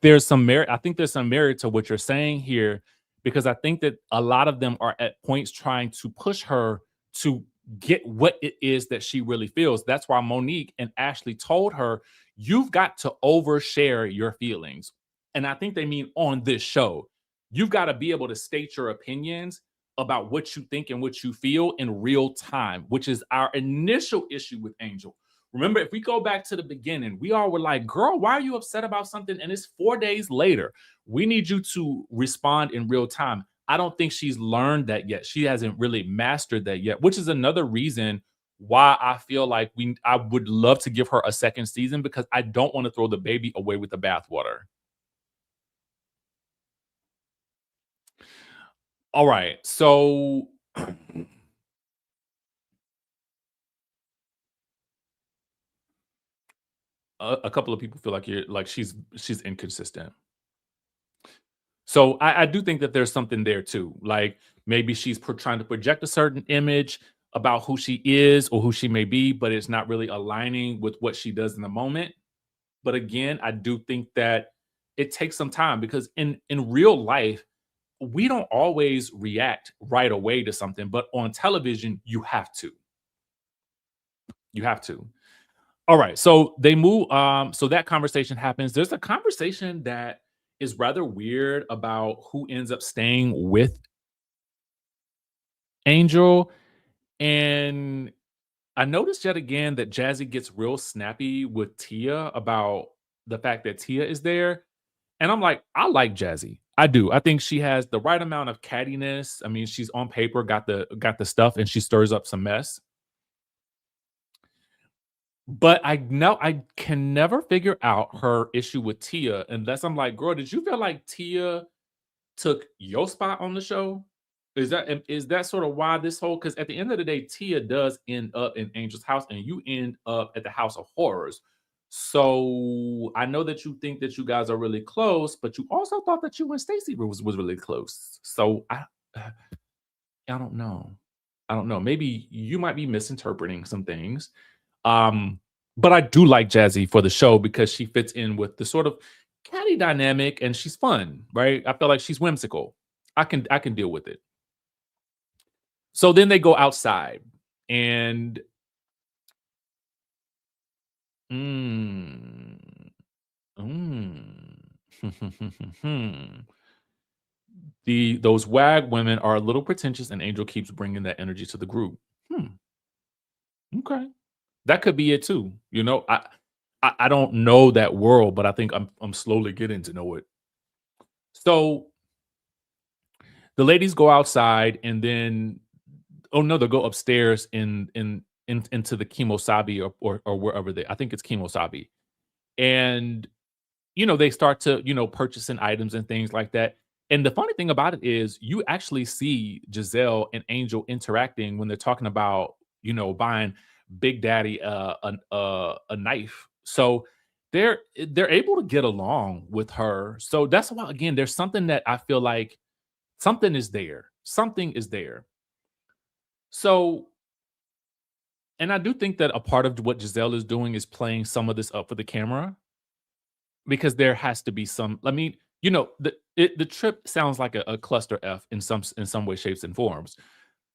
there's some merit. I think there's some merit to what you're saying here, because I think that a lot of them are at points trying to push her to get what it is that she really feels. That's why Monique and Ashley told her, you've got to overshare your feelings. And I think they mean on this show. You've got to be able to state your opinions about what you think and what you feel in real time, which is our initial issue with Angel. Remember, if we go back to the beginning, we all were like, girl, why are you upset about something? And it's 4 days later. We need you to respond in real time. I don't think she's learned that yet. She hasn't really mastered that yet, which is another reason why I feel like I would love to give her a second season, because I don't want to throw the baby away with the bathwater. All right, so a couple of people feel like she's inconsistent. So I do think that there's something there too. Like maybe she's trying to project a certain image about who she is or who she may be, but it's not really aligning with what she does in the moment. But again, I do think that it takes some time, because in real life, we don't always react right away to something, but on television, you have to. You have to. All right. So they move. So that conversation happens. There's a conversation that is rather weird about who ends up staying with Angel. And I noticed yet again that Jazzy gets real snappy with Tia about the fact that Tia is there. And I'm like, I like Jazzy. I do. I think she has the right amount of cattiness. I mean, she's on paper, got the stuff, and she stirs up some mess. But I can never figure out her issue with Tia unless I'm like, girl, did you feel like Tia took your spot on the show? Is that sort of why this whole, because at the end of the day, Tia does end up in Angel's house and you end up at the House of Horrors. So I know that you think that you guys are really close, but you also thought that you and Stacey was really close. So I don't know. I don't know. Maybe you might be misinterpreting some things. But I do like Jazzy for the show because she fits in with the sort of catty dynamic and she's fun, right? I feel like she's whimsical. I can deal with it. So then they go outside and those WAG women are a little pretentious, and Angel keeps bringing that energy to the group. Okay. That could be it too. You know, I don't know that world, but I think I'm slowly getting to know it. So the ladies go outside and then they'll go upstairs in into the Kimosabi or wherever I think it's Kimosabi. And, they start to, purchasing items and things like that. And the funny thing about it is you actually see Gizelle and Angel interacting when they're talking about, buying Big Daddy a knife. So they're able to get along with her. So that's why, again, there's something that I feel like something is there. Something is there. So, and I do think that a part of what Gizelle is doing is playing some of this up for the camera, because there has to be some. I mean, the trip sounds like a cluster F in some way, shapes, and forms.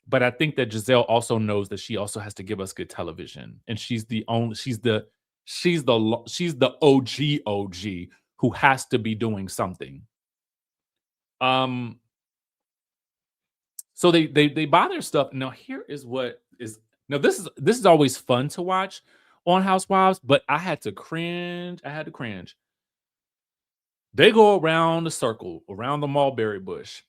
But I think that Gizelle also knows that she also has to give us good television, and she's the OG who has to be doing something. So they buy their stuff. Now here is what is now this is always fun to watch on Housewives, but I had to cringe. They go around the circle, around the mulberry bush,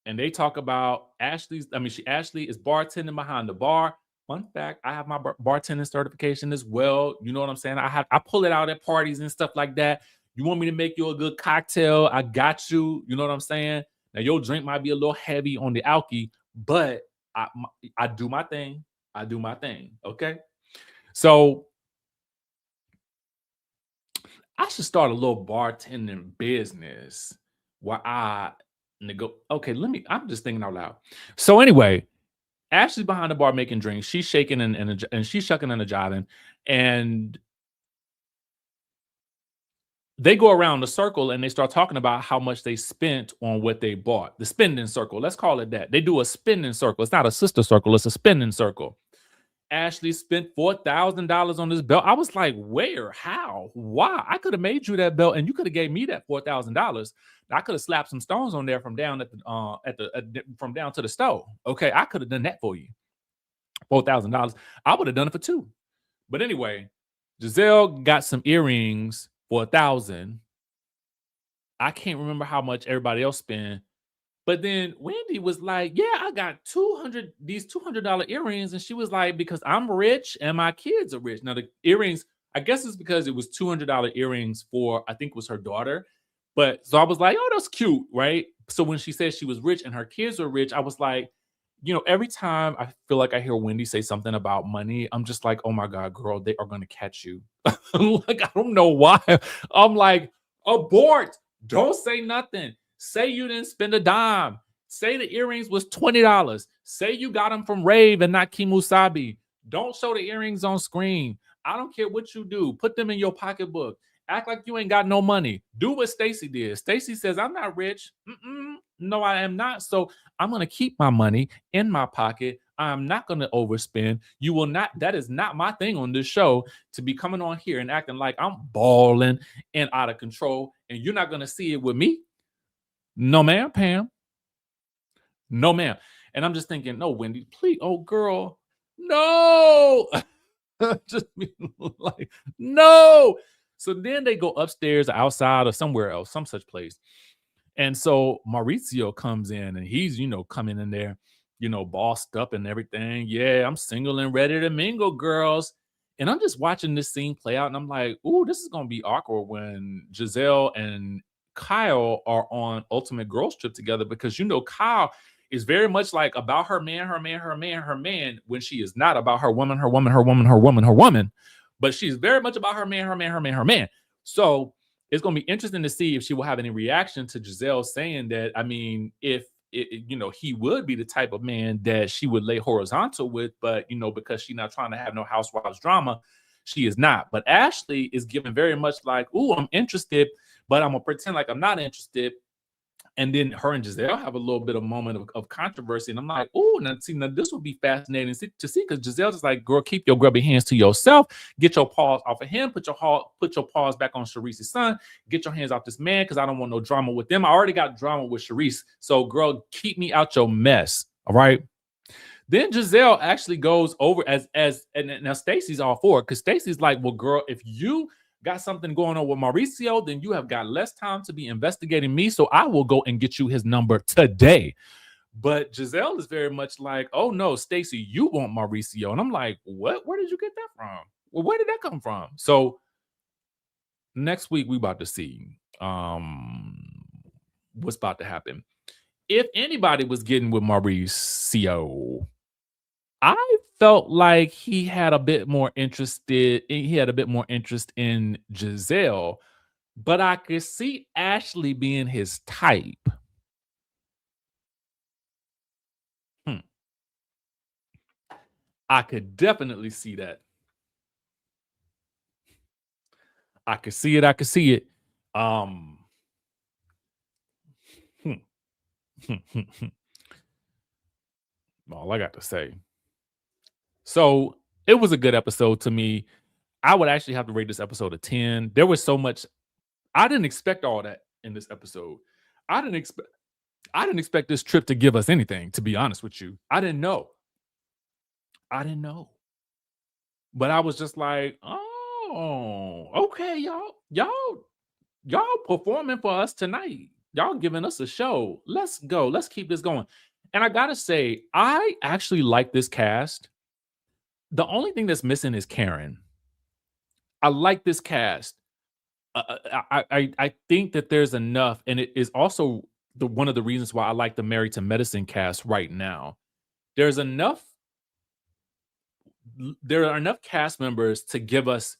and they talk about Ashley is bartending behind the bar. Fun fact, I have my bartending certification as well. You know what I'm saying? I pull it out at parties and stuff like that. You want me to make you a good cocktail? I got you. You know what I'm saying? Now your drink might be a little heavy on the alky, but I do my thing. I do my thing. Okay. So I should start a little bartending business where I'm just thinking out loud. So anyway, Ashley's behind the bar making drinks. She's shaking and she's shucking and jiving. And they go around the circle and they start talking about how much they spent on what they bought. The spending circle. Let's call it that. They do a spending circle. It's not a sister circle. It's a spending circle. Ashley spent $4,000 on this belt. I was like, where? How? Why? I could have made you that belt and you could have gave me that $4,000. I could have slapped some stones on there from down from down to the stove. Okay, I could have done that for you. $4,000. I would have done it for $2,000. But anyway, Gizelle got some earrings for $1,000. I can't remember how much everybody else spent. But then Wendy was like, yeah, I got these $200 earrings. And she was like, because I'm rich and my kids are rich. Now the earrings, I guess it's because it was $200 earrings for, I think it was her daughter. But so I was like, oh, that's cute, right? So when she said she was rich and her kids were rich, I was like, every time I feel like I hear Wendy say something about money, I'm just like, oh my God, girl, they are going to catch you. Like, I don't know why. I'm like, abort. Don't say nothing. Say you didn't spend a dime. Say the earrings was $20. Say you got them from Rave and not Kimusabi. Don't show the earrings on screen. I don't care what you do. Put them in your pocketbook. Act like you ain't got no money. Do what Stacey did. Stacey says, I'm not rich. No, I am not. So I'm going to keep my money in my pocket. I'm not going to overspend. You will not. That is not my thing on this show, to be coming on here and acting like I'm balling and out of control. And you're not going to see it with me. No, ma'am, Pam. No, ma'am. And I'm just thinking, no, Wendy, please. Oh, girl. No. Just like, no. So then they go upstairs, outside, or somewhere else, some such place. And so Mauricio comes in and he's, coming in there, bossed up and everything. Yeah, I'm single and ready to mingle, girls. And I'm just watching this scene play out. And I'm like, ooh, this is going to be awkward when Gizelle and Kyle are on Ultimate Girls Trip together, because Kyle is very much like about her man, when she is not about her woman. But she's very much about her man. So it's going to be interesting to see if she will have any reaction to Gizelle saying that. I mean, if he would be the type of man that she would lay horizontal with, but because she's not trying to have no housewives drama, she is not. But Ashley is giving very much like, ooh, I'm interested, but I'm gonna pretend like I'm not interested. And then her and Gizelle have a little bit of moment of controversy. And I'm like, oh, now this would be fascinating to see, because Gizelle's just like, girl, keep your grubby hands to yourself. Get your paws off of him. Put your paws back on Sharice's son. Get your hands off this man, because I don't want no drama with them. I already got drama with Sharice. So, girl, keep me out your mess. All right. Then Gizelle actually goes over and now Stacey's all for it, because Stacey's like, well, girl, if you got something going on with Mauricio, then you have got less time to be investigating me. So I will go and get you his number today. But Gizelle is very much like, oh no, Stacey, you want Mauricio. And I'm like, what? Where did you get that from? Well, where did that come from? So next week we about to see what's about to happen. If anybody was getting with Mauricio, I felt like he had a bit more interest in Gizelle, but I could see Ashley being his type. I could definitely see that. I could see it. I could see it. All I got to say. So it was a good episode to me. I would actually have to rate this episode a 10. There was so much. I didn't expect all that in this episode. I didn't expect this trip to give us anything, to be honest with you. I didn't know. But I was just like, oh, okay, y'all performing for us tonight. Y'all giving us a show. Let's go. Let's keep this going. And I gotta say, I actually like this cast. The only thing that's missing is Karen. I like this cast. I think that there's enough, and it is also one of the reasons why I like the Married to Medicine cast right now. There are enough cast members to give us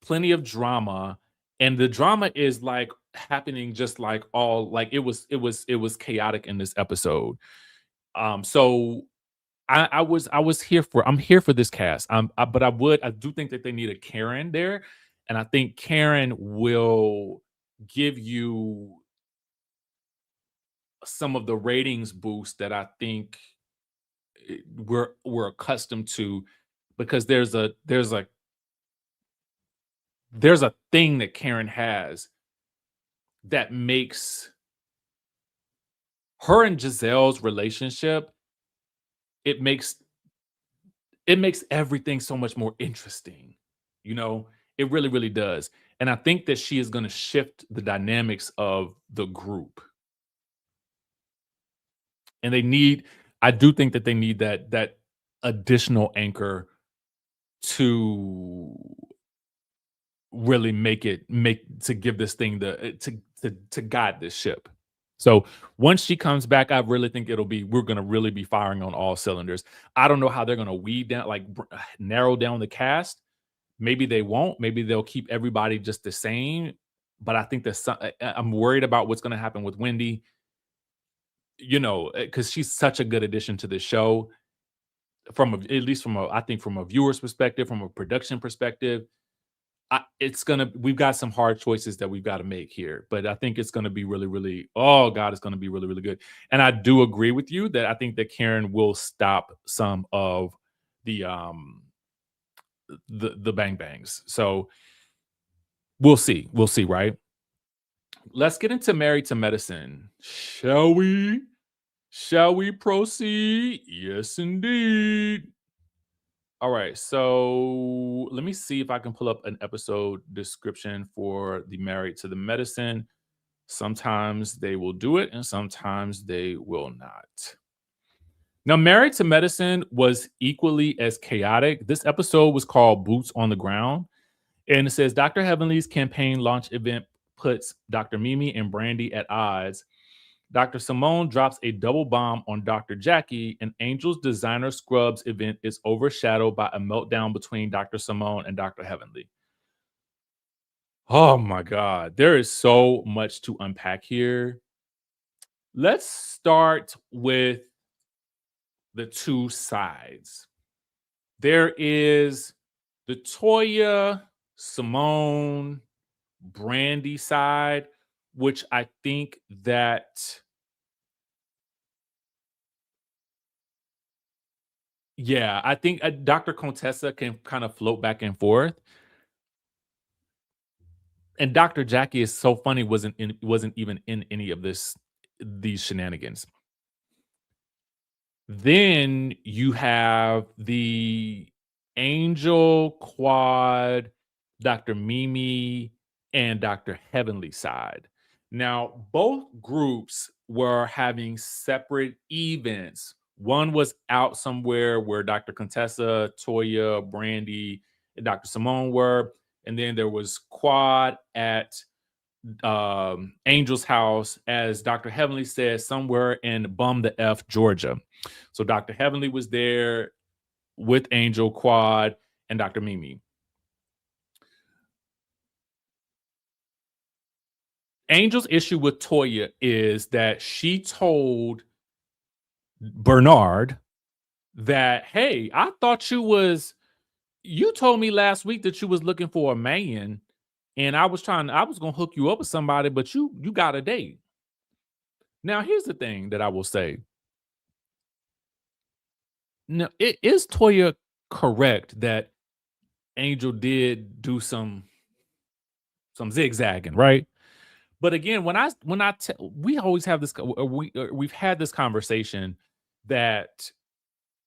plenty of drama, and the drama is like happening just like it was chaotic in this episode. So I'm here for this cast. But I do think that they need a Karen there, and I think Karen will give you some of the ratings boost that I think we're accustomed to, because there's a thing that Karen has that makes her and Gizelle's relationship, it makes everything so much more interesting. It really, really does. And I think that she is going to shift the dynamics of the group. And I do think that they need that additional anchor to really to give this thing to guide this ship. So once she comes back, I really think we're going to really be firing on all cylinders. I don't know how they're going to weed down, narrow down the cast. Maybe they won't. Maybe they'll keep everybody just the same. But I think I'm worried about what's going to happen with Wendy, because she's such a good addition to the show. At least from a viewer's perspective, from a production perspective. We've got some hard choices that we've got to make here, but I think it's going to be really, really, oh God, it's going to be really, really good. And I do agree with you that I think that Karen will stop some of the bang bangs. So we'll see, right? Let's get into Married to Medicine. Shall we proceed? Yes, indeed. All right, so let me see if I can pull up an episode description for the Married to the Medicine. Sometimes they will do it, and sometimes they will not. Now, Married to Medicine was equally as chaotic. This episode was called Boots on the Ground, and it says Dr. Heavenly's campaign launch event puts Dr. Mimi and Brandy at odds. Dr. Simone drops a double bomb on Dr. Jackie, and Angel's designer scrubs event is overshadowed by a meltdown between Dr. Simone and Dr. Heavenly. Oh my God, there is so much to unpack here. Let's start with the two sides. There is the Toya, Simone, Brandy side, which I think that, yeah, I think Dr. Contessa can kind of float back and forth. And Dr. Jackie is so funny, wasn't even in any of these shenanigans. Then you have the Angel, Quad, Dr. Mimi, and Dr. Heavenly side. Now, both groups were having separate events. One was out somewhere where Dr. Contessa, Toya, Brandy, and Dr. Simone were. And then there was Quad at Angel's house, as Dr. Heavenly said, somewhere in Bum the F, Georgia. So Dr. Heavenly was there with Angel, Quad, and Dr. Mimi. Angel's issue with Toya is that she told Bernard that, hey, I thought you told me last week that you was looking for a man, and I was gonna hook you up with somebody, but you got a date. Now, here's the thing that I will say. Now, is Toya correct that Angel did do some zigzagging, right? But again, we always have this, we've had this conversation that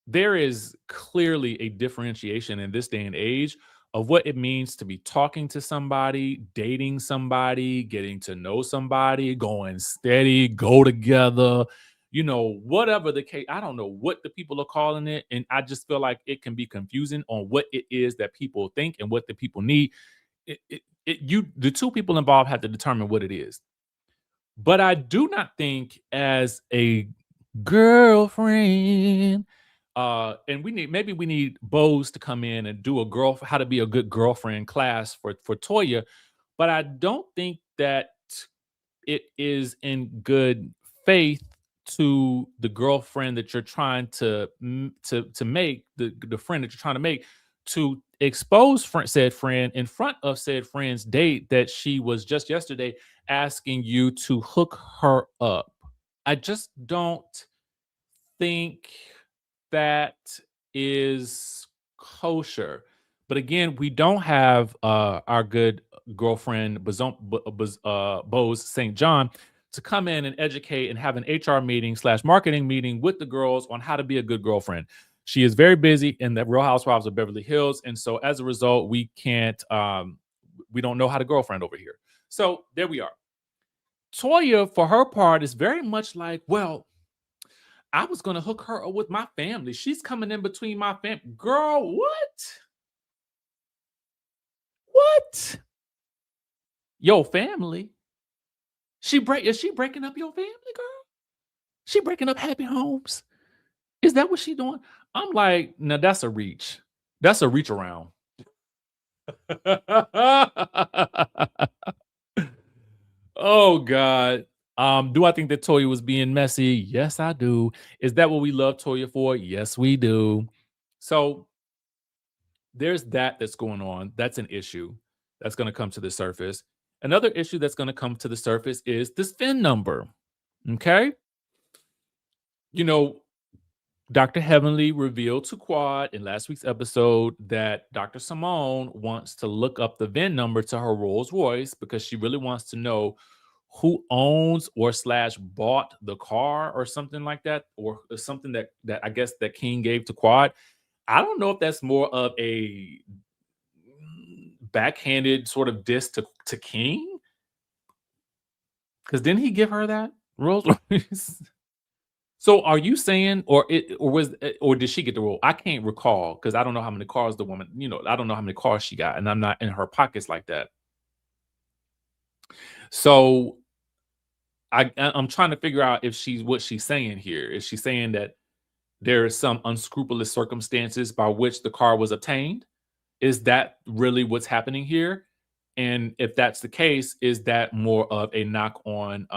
there is clearly a differentiation in this day and age of what it means to be talking to somebody, dating somebody, getting to know somebody, going steady, go together, whatever the case. I don't know what the people are calling it. And I just feel like it can be confusing on what it is that people think and what the people need. The two people involved have to determine what it is. But I do not think, as a girlfriend, and we need Bose to come in and do how to be a good girlfriend class for Toya. But I don't think that it is in good faith to the girlfriend that you're trying to make, the friend that you're trying to make, to expose said friend in front of said friend's date that she was just yesterday asking you to hook her up. I just don't think that is kosher. But again, we don't have our good girlfriend Bose St. John to come in and educate and have an HR meeting / marketing meeting with the girls on how to be a good girlfriend. She is very busy in the Real Housewives of Beverly Hills, and so as a result, we can't. We don't know how to girlfriend over here. So there we are. Toya, for her part, is very much like, well, I was going to hook her up with my family. She's coming in between my family. Girl, what? What? Your family? Is she breaking up your family, girl? She breaking up happy homes? Is that what she doing? I'm like, no, that's a reach. That's a reach around. Oh, God. Do I think that Toya was being messy? Yes, I do. Is that what we love Toya for? Yes, we do. So there's that's going on. That's an issue that's going to come to the surface. Another issue that's going to come to the surface is this VIN number. Okay. Dr. Heavenly revealed to Quad in last week's episode that Dr. Simone wants to look up the VIN number to her Rolls Royce because she really wants to know who owns or / bought the car or something like that, or something that I guess that King gave to Quad. I don't know if that's more of a backhanded sort of diss to King, because didn't he give her that Rolls Royce? So are you saying, or did she get the role? I can't recall because I don't know how many cars the woman, I don't know how many cars she got, and I'm not in her pockets like that. So I'm trying to figure out if what she's saying here. Is she saying that there is some unscrupulous circumstances by which the car was obtained? Is that really what's happening here? And if that's the case, is that more of a knock on?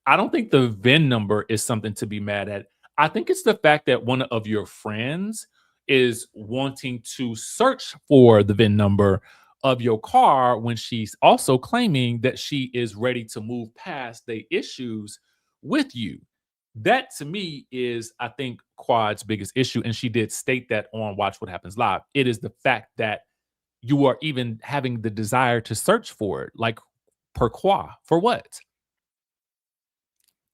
I don't think the VIN number is something to be mad at. I think it's the fact that one of your friends is wanting to search for the VIN number of your car when she's also claiming that she is ready to move past the issues with you. That to me is, I think, Quad's biggest issue. And she did state that on Watch What Happens Live. It is the fact that you are even having the desire to search for it. Like, per quoi? For what?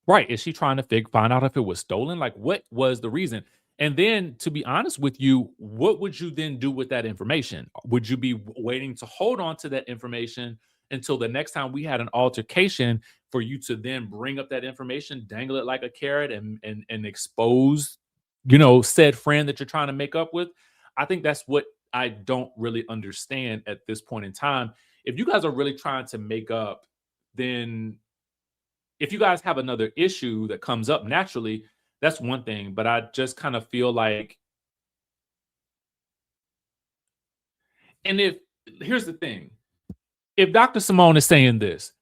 Right. Is she trying to find out if it was stolen? Like, what was the reason? And then, to be honest with you, what would you then do with that information? Would you be waiting to hold on to that information until the next time we had an altercation for you to then bring up that information, dangle it like a carrot and expose, said friend that you're trying to make up with. I think that's what I don't really understand at this point in time. If you guys are really trying to make up, then if you guys have another issue that comes up naturally, that's one thing. But I just kind of feel like, and here's the thing, if Dr. Simone is saying this,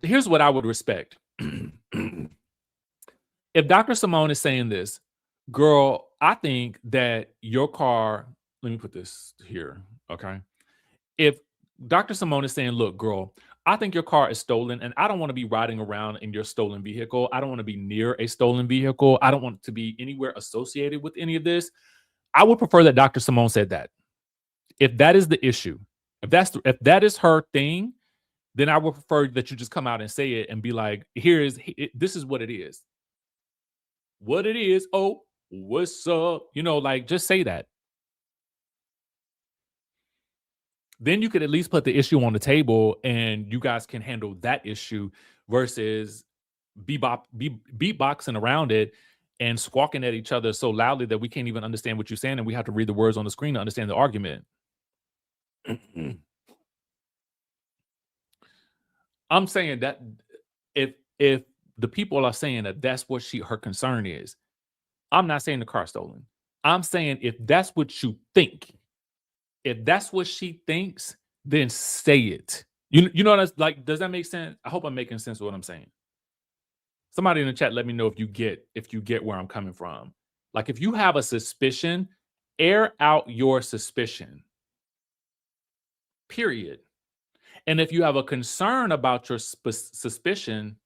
here's what I would respect. If Dr. Simone is saying this, girl, I think that your car, let me put this here, okay? If Dr. Simone is saying, look, girl, I think your car is stolen and I don't want to be riding around in your stolen vehicle. I don't want to be near a stolen vehicle. I don't want to be anywhere associated with any of this. I would prefer that Dr. Simone said that. If that is the issue, if that is her thing, then I would prefer that you just come out and say it and be like, this is what it is. What it is. Oh, what's up? Like, just say that. Then you could at least put the issue on the table and you guys can handle that issue versus beatboxing around it and squawking at each other so loudly that we can't even understand what you're saying and we have to read the words on the screen to understand the argument. I'm saying that if the people are saying that that's what her concern is, I'm not saying the car stolen. I'm saying if that's what you think, if that's what she thinks, then say it. You know what that's like? Does that make sense? I hope I'm making sense of what I'm saying. Somebody in the chat, let me know if you get where I'm coming from. Like, if you have a suspicion, air out your suspicion. Period. And if you have a concern about your suspicion,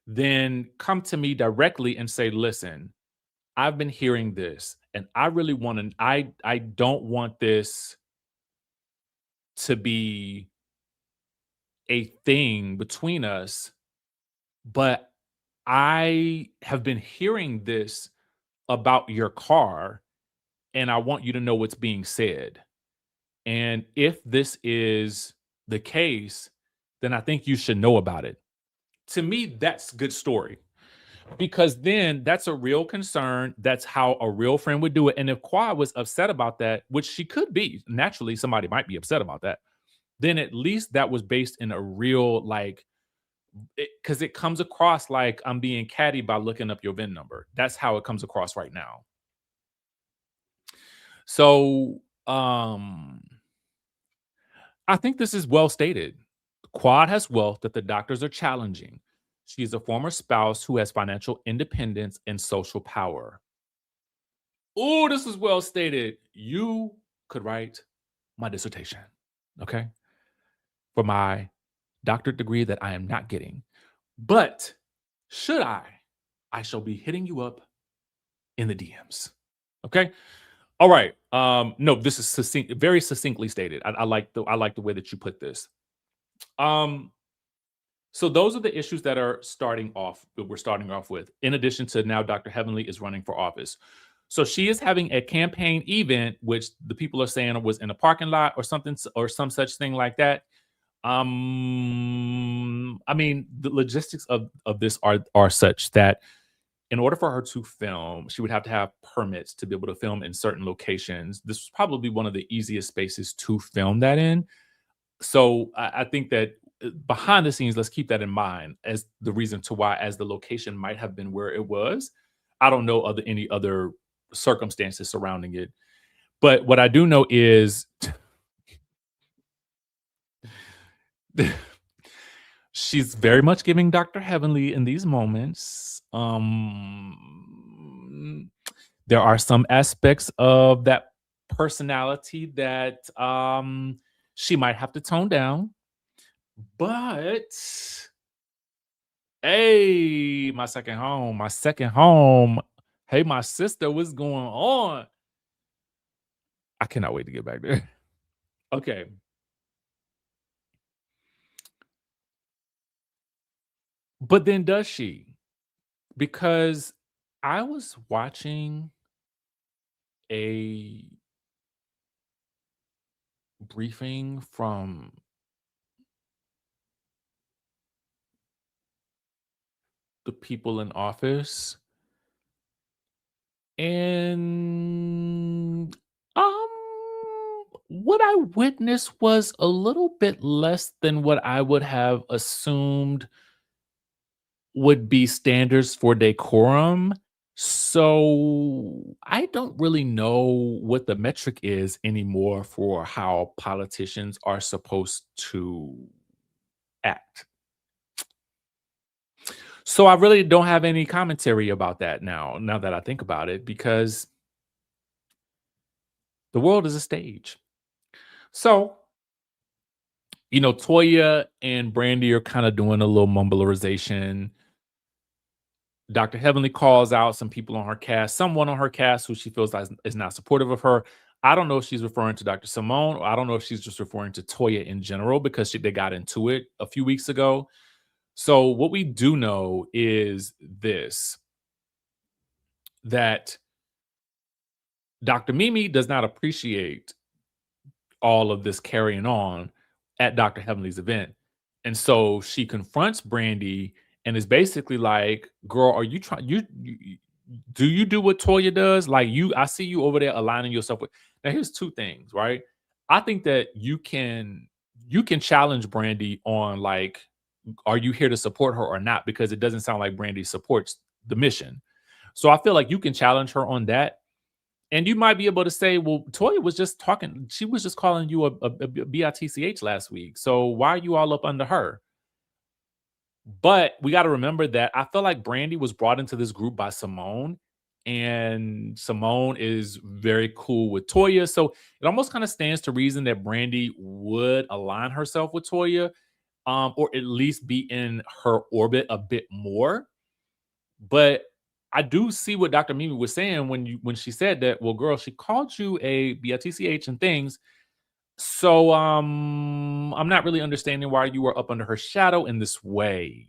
then come to me directly and say, listen, I've been hearing this and I really want to, I don't want this to be a thing between us, but I have been hearing this about your car and I want you to know what's being said. And if this is the case, then I think you should know about it. To me, that's a good story because then that's a real concern. That's how a real friend would do it. And if Quad was upset about that, which she could be, naturally, somebody might be upset about that, then at least that was based in a real, like, because it comes across like I'm being catty by looking up your VIN number. That's how it comes across right now. So, I think this is well stated. Quad has wealth that the doctors are challenging. She is a former spouse who has financial independence and social power. Oh, this is well stated. You could write my dissertation, okay? For my doctorate degree that I am not getting. But should I shall be hitting you up in the DMs. Okay? All right. No, this is succinct, very succinctly stated. I like the way that you put this. So those are the issues that we're starting off with. In addition to now Dr. Heavenly is running for office. So she is having a campaign event, which the people are saying was in a parking lot or something, or some such thing like that. I mean, the logistics of this are such that in order for her to film, she would have to have permits to be able to film in certain locations. This was probably one of the easiest spaces to film that in. So I think that behind the scenes, let's keep that in mind as the reason to why, as the location might have been where it was. I don't know any other circumstances surrounding it. But what I do know is she's very much giving Dr. Heavenly in these moments. There are some aspects of that personality that she might have to tone down. But hey, my second home. Hey, my sister, what's going on? I cannot wait to get back there. Okay. But then does she? Because I was watching a briefing from the people in office. And what I witnessed was a little bit less than what I would have assumed would be standards for decorum. So I don't really know what the metric is anymore for how politicians are supposed to act. So I really don't have any commentary about that now that I think about it, because the world is a stage. So, Toya and Brandy are kind of doing a little mumblerization. Dr. Heavenly calls out some people on her cast, someone on her cast who she feels like is not supportive of her. I don't know if she's referring to Dr. Simone, or I don't know if she's just referring to Toya in general, because they got into it a few weeks ago. So what we do know is this, that Dr. Mimi does not appreciate all of this carrying on at Dr. Heavenly's event. And so she confronts Brandy and is basically like, "Girl, are you trying do you do what Toya does? Like, I see you over there aligning yourself with." Now here's two things, right? I think that you can challenge Brandy on, like, are you here to support her or not? Because it doesn't sound like Brandy supports the mission. So I feel like you can challenge her on that. And you might be able to say, well, Toya was just talking. She was just calling you a bitch last week. So why are you all up under her? But we got to remember that I feel like Brandy was brought into this group by Simone, and Simone is very cool with Toya. So it almost kind of stands to reason that Brandy would align herself with Toya, or at least be in her orbit a bit more. But I do see what Dr. Mimi was saying when she said that, well, girl, she called you a bitch and things. So I'm not really understanding why you were up under her shadow in this way.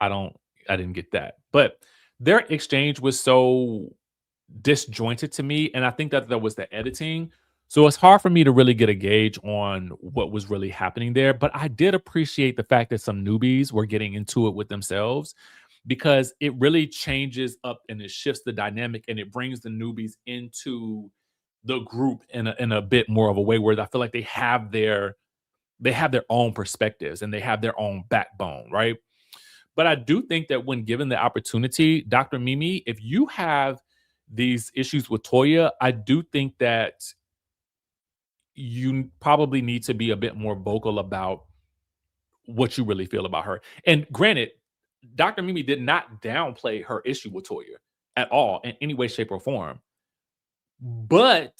I didn't get that. But their exchange was so disjointed to me, and I think that was the editing. So it's hard for me to really get a gauge on what was really happening there. But I did appreciate the fact that some newbies were getting into it with themselves, because it really changes up and it shifts the dynamic, and it brings the newbies into the group in a bit more of a way where I feel like they have their own perspectives and they have their own backbone, right? But I do think that when given the opportunity, Dr. Mimi, if you have these issues with Toya, I do think that you probably need to be a bit more vocal about what you really feel about her. And granted, Dr. Mimi did not downplay her issue with Toya at all in any way, shape, or form. But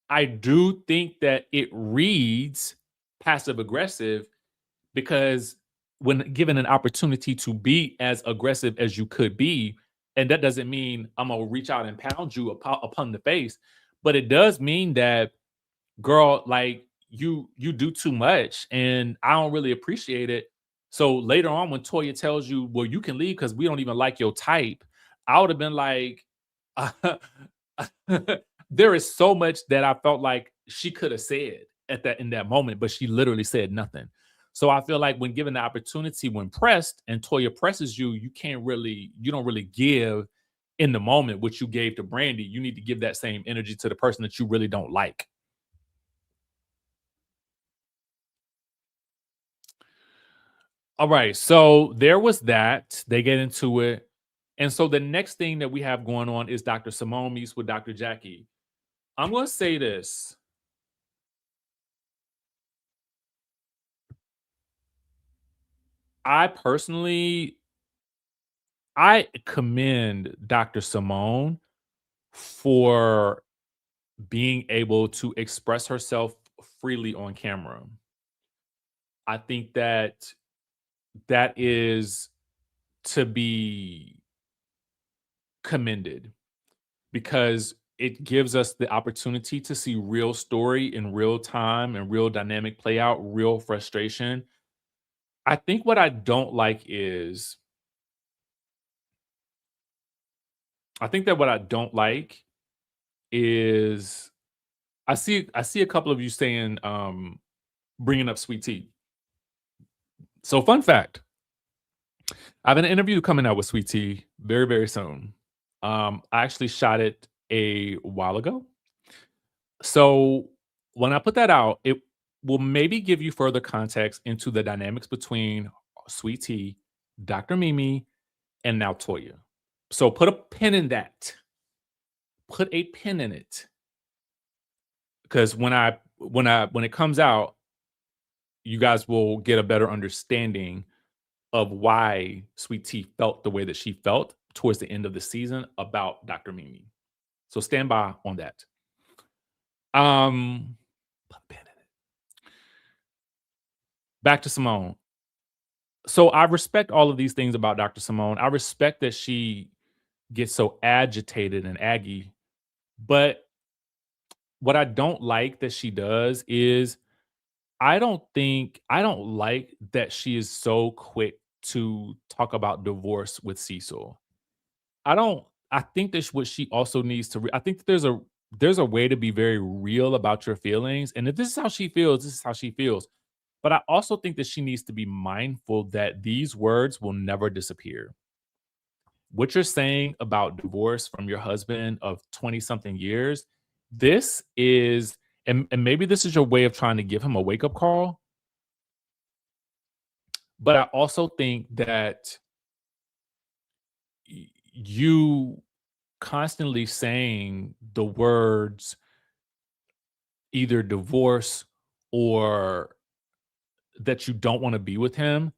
I do think that it reads passive aggressive, because when given an opportunity to be as aggressive as you could be, and that doesn't mean I'm gonna reach out and pound you upon the face, but it does mean that, girl, like, you do too much and I don't really appreciate it. So later on, when Toya tells you, well, you can leave because we don't even like your type, I would have been like, there is so much that I felt like she could have said in that moment, but she literally said nothing. So I feel like when given the opportunity, when pressed and Toya presses you, you don't really give in the moment what you gave to Brandy. You need to give that same energy to the person that you really don't like. All right, so there was that. They get into it. And so the next thing that we have going on is Dr. Simone meets with Dr. Jackie. I'm going to say this. I personally, I commend Dr. Simone for being able to express herself freely on camera. I think that is to be commended, because it gives us the opportunity to see real story in real time and real dynamic play out, real frustration. I think what I don't like is I think that what I don't like is I see a couple of you saying bringing up sweet tea. So fun fact, I have an interview coming out with Sweet Tea very, very soon. I actually shot it a while ago. So when I put that out, it will maybe give you further context into the dynamics between Sweet Tea, Dr. Mimi, and now Toya. So put a pin in that. Put a pin in it. Because when it comes out, you guys will get a better understanding of why Sweet Tea felt the way that she felt towards the end of the season about Dr. Mimi. So stand by on that. Put a pin in it. Back to Simone. So I respect all of these things about Dr. Simone. I respect that she gets so agitated and aggy, but what I don't like that she does is I don't like that she is so quick to talk about divorce with Cecil. I think that what she also needs to I think that there's a way to be very real about your feelings, and if this is how she feels, this is how she feels. But I also think that she needs to be mindful that these words will never disappear. What you're saying about divorce from your husband of 20 something years, this is and maybe this is your way of trying to give him a wake up call. But I also think that you constantly saying the words either divorce or that you don't want to be with him,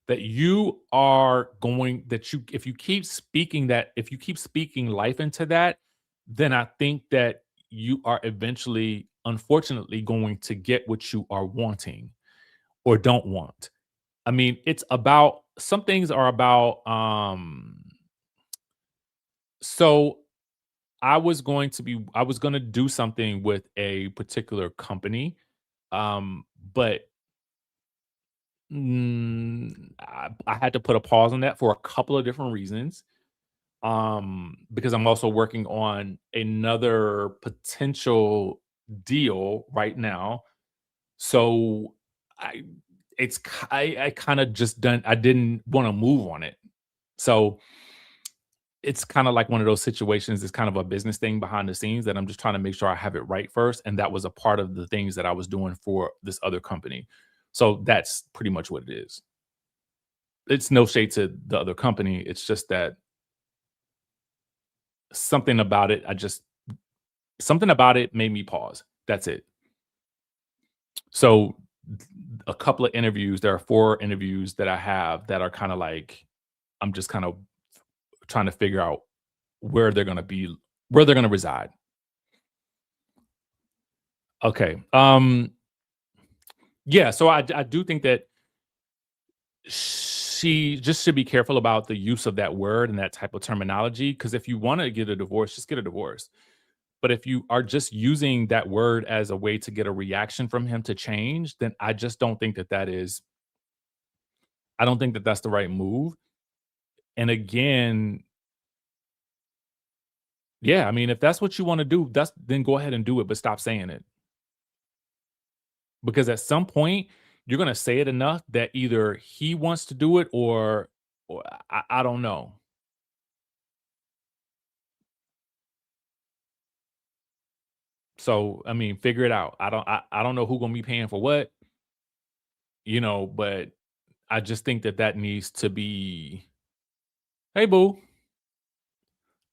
that you are going that you if you keep speaking that if you keep speaking life into that, then I think that you are eventually unfortunately going to get what you are wanting or don't want. I mean, it's about some things are about so I was going to do something with a particular company, but I had to put a pause on that for a couple of different reasons. Because I'm also working on another potential deal right now. So I I kind of just done I didn't want to move on it. So it's kind of like one of those situations. It's kind of a business thing behind the scenes that I'm just trying to make sure I have it right first. And that was a part of the things that I was doing for this other company. So that's pretty much what it is. It's no shade to the other company. It's just that something about it, something about it made me pause. That's it. So a couple of interviews, there are 4 interviews that I have that are kind of like I'm just kind of trying to figure out where they're going to be, where they're going to reside. Okay. Yeah, so I do think that she just should be careful about the use of that word and that type of terminology, because if you want to get a divorce, just get a divorce. But if you are just using that word as a way to get a reaction from him to change, then I just don't think that I don't think that that's the right move. And again, yeah, I mean, if that's what you want to do, then go ahead and do it, but stop saying it. Because at some point, you're gonna say it enough that either he wants to do it or I don't know. So I mean, figure it out. I don't know who gonna be paying for what, but I just think that that needs to be, hey boo.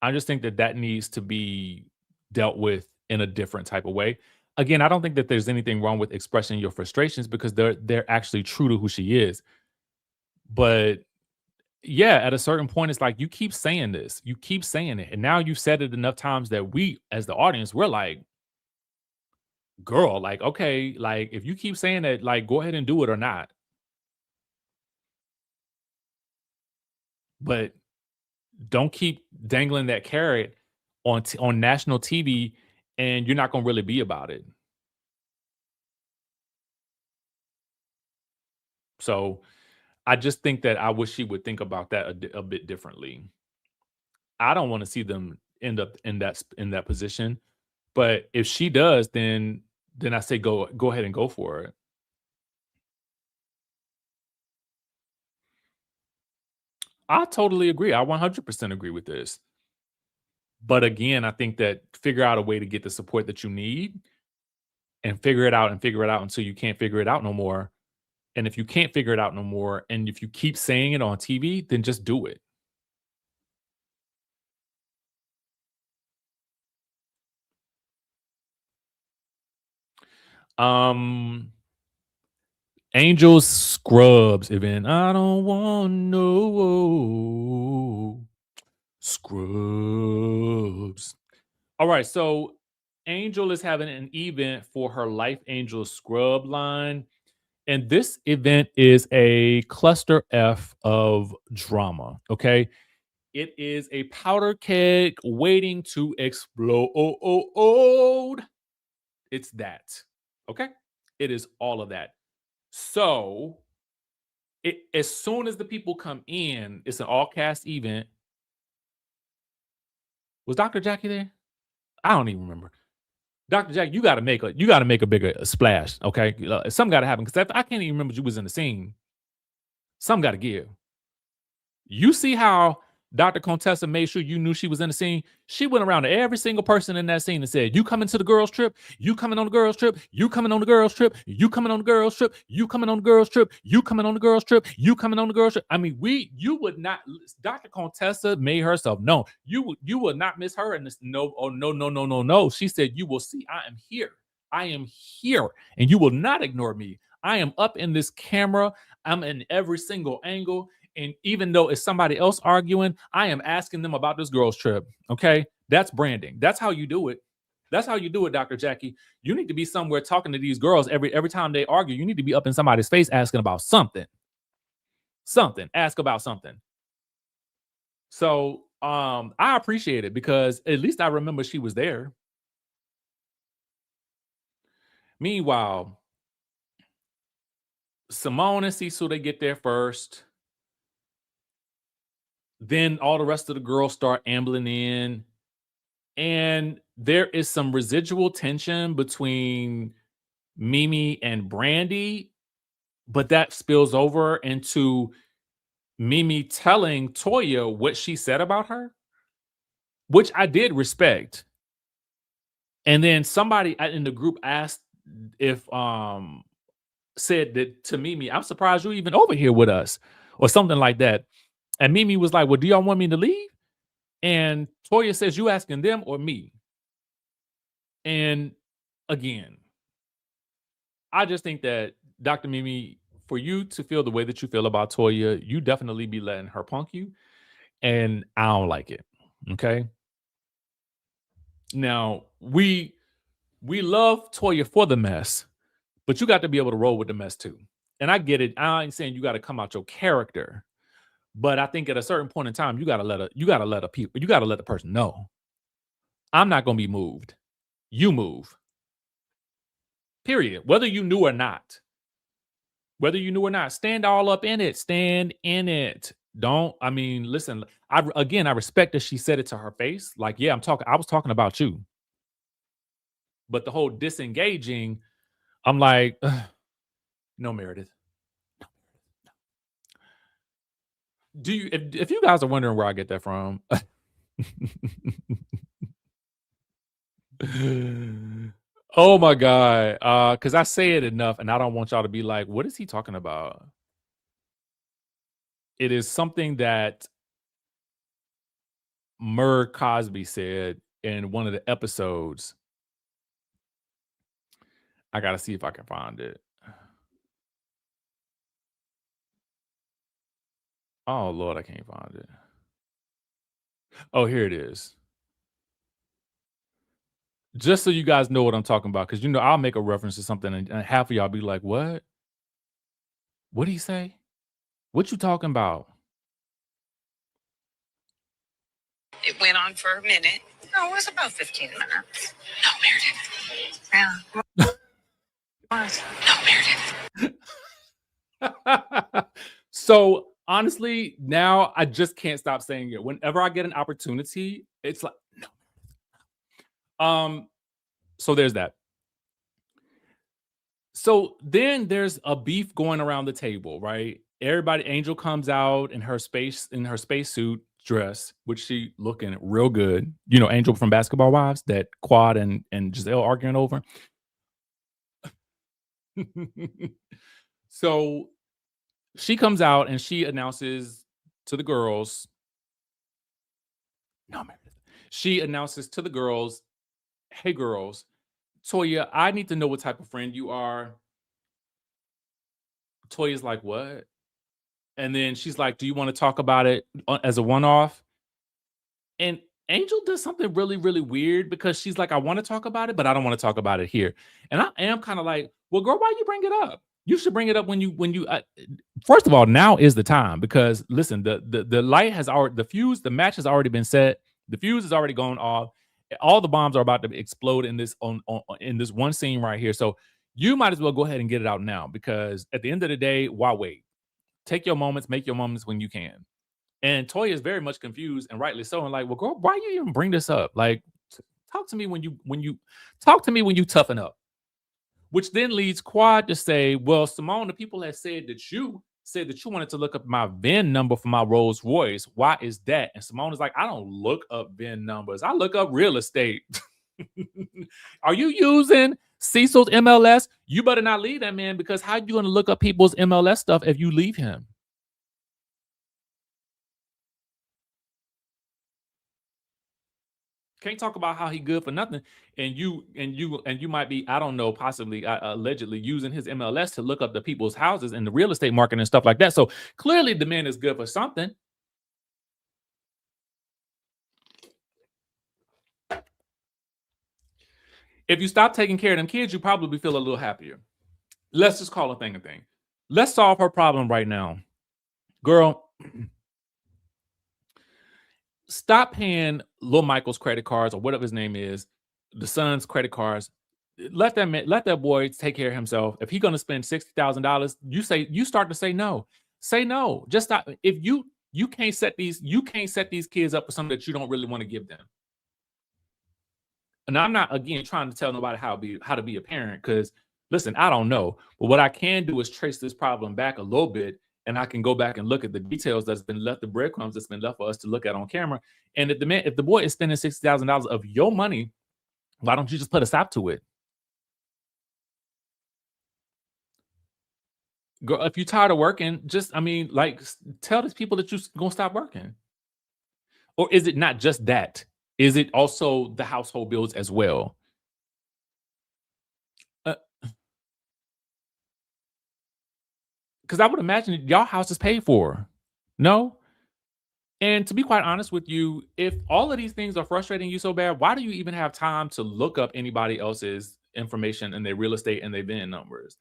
I just think that that needs to be dealt with in a different type of way. Again, I don't think that there's anything wrong with expressing your frustrations because they're actually true to who she is. But yeah, at a certain point, it's like you keep saying this, you keep saying it, and now you've said it enough times that we, as the audience, we're like, "Girl, like, okay, like if you keep saying that, like, go ahead and do it or not." But don't keep dangling that carrot on national TV, and you're not gonna really be about it. So I just think that I wish she would think about that a bit differently. I don't want to see them end up in that position, but if she does, then I say go ahead and go for it. I totally agree. I 100% agree with this. But again, I think that figure out a way to get the support that you need and figure it out until you can't figure it out no more. And if you can't figure it out no more, and if you keep saying it on TV, then just do it. Angels Scrubs event. I don't want no scrubs. All right, so Angel is having an event for her Life Angel Scrub line. And this event is a cluster F of drama. Okay. It is a powder keg waiting to explode. It's that. Okay. It is all of that. So, as soon as the people come in, it's an all cast event. Was Dr. Jackie there? I don't even remember. Dr. Jackie, you got to make a bigger splash. Okay. Something got to happen because I can't even remember you was in the scene. Something got to give. You see how Dr. Contessa made sure you knew she was in the scene? She went around to every single person in that scene and said, "You coming to the girls' trip? You coming on the girls' trip? You coming on the girls' trip? You coming on the girls' trip? You coming on the girls' trip? You coming on the girls' trip? You coming on the girls' trip?" I mean, you would not. Dr. Contessa made herself known. You would not miss her in this. No, oh no, no, no, no, no. She said, "You will see. I am here. I am here, and you will not ignore me. I am up in this camera. I'm in every single angle." And even though it's somebody else arguing, I am asking them about this girl's trip. Okay. That's branding. That's how you do it. That's how you do it, Dr. Jackie. You need to be somewhere talking to these girls every time they argue. You need to be up in somebody's face asking about something. Ask about something. So I appreciate it because at least I remember she was there. Meanwhile, Simone and Cecil, they get there first. Then all the rest of the girls start ambling in. And there is some residual tension between Mimi and Brandy, but that spills over into Mimi telling Toya what she said about her, which I did respect. And then somebody in the group asked if said that to Mimi, "I'm surprised you're even over here with us," or something like that. And Mimi was like, "Well, do y'all want me to leave?" And Toya says, "You asking them or me?" And again, I just think that Dr. Mimi, for you to feel the way that you feel about Toya, you definitely be letting her punk you. And I don't like it. Okay. Now, we love Toya for the mess, but you got to be able to roll with the mess too. And I get it. I ain't saying you got to come out your character, but I think at a certain point in time, you gotta let the person know. I'm not gonna be moved. You move. Period. Whether you knew or not. Stand all up in it. Stand in it. Listen, I respect that she said it to her face. Like, yeah, I was talking about you. But the whole disengaging, I'm like, no, Meredith. If you guys are wondering where I get that from, oh my God. Because I say it enough and I don't want y'all to be like, what is he talking about? It is something that Murr Cosby said in one of the episodes. I gotta see if I can find it. Oh Lord, I can't find it. Oh, here it is. Just so you guys know what I'm talking about, because I'll make a reference to something and half of y'all be like, what? What did he say? What you talking about? It went on for a minute. No, it was about 15 minutes. No, Meredith. Yeah. Was. No, Meredith. So honestly, now I just can't stop saying it. Whenever I get an opportunity, it's like, no. So there's that. So then there's a beef going around the table, right? everybody, Angel comes out in her spacesuit dress, which she looking real good. You know, Angel from Basketball Wives, that Quad and Gizelle arguing over. So she comes out and she announces to the girls. No, man. She announces to the girls, "Hey, girls, Toya, I need to know what type of friend you are." Toya's like, "What?" And then she's like, "Do you want to talk about it as a one-off?" And Angel does something really, really weird because she's like, "I want to talk about it, but I don't want to talk about it here." And I am kind of like, "Well, girl, why you bring it up? You should bring it up when you first of all, now is the time, because listen, the light has already, the match has already been set, the fuse has already gone off, all the bombs are about to explode in this in this one scene right here. So you might as well go ahead and get it out now, because at the end of the day, why wait? Take your moments, make your moments when you can. And Toya is very much confused, and rightly so. And like, well, girl, why you even bring this up? Like, talk to me when you talk to me when you toughen up. Which then leads Quad to say, "Well, Simone, the people have said that you wanted to look up my VIN number for my Rolls Royce. Why is that?" And Simone is like, "I don't look up VIN numbers. I look up real estate." Are you using Cecil's MLS? You better not leave that man, because how you going to look up people's MLS stuff if you leave him? Can't talk about how he good for nothing, and you might be, I don't know, possibly allegedly using his MLS to look up the people's houses in the real estate market and stuff like that. So clearly the man is good for something. If you stop taking care of them kids, you probably feel a little happier. Let's just call a thing a thing. Let's solve her problem right now. Girl, stop paying Lil Michael's credit cards, or whatever his name is, the son's credit cards. Let that boy take care of himself. If he's gonna spend $60,000, you start to say no. Say no. Just stop. If you can't set these kids up for something that you don't really want to give them. And I'm not, again, trying to tell nobody how to be a parent, because listen, I don't know. But what I can do is trace this problem back a little bit, and I can go back and look at the details that's been left, the breadcrumbs that's been left for us to look at on camera. And if the boy is spending $60,000 of your money, why don't you just put a stop to it? Girl, if you're tired of working, just, tell these people that you're gonna stop working. Or is it not just that? Is it also the household bills as well? Because I would imagine y'all house is paid for. No? And to be quite honest with you, if all of these things are frustrating you so bad, why do you even have time to look up anybody else's information and their real estate and their VIN numbers?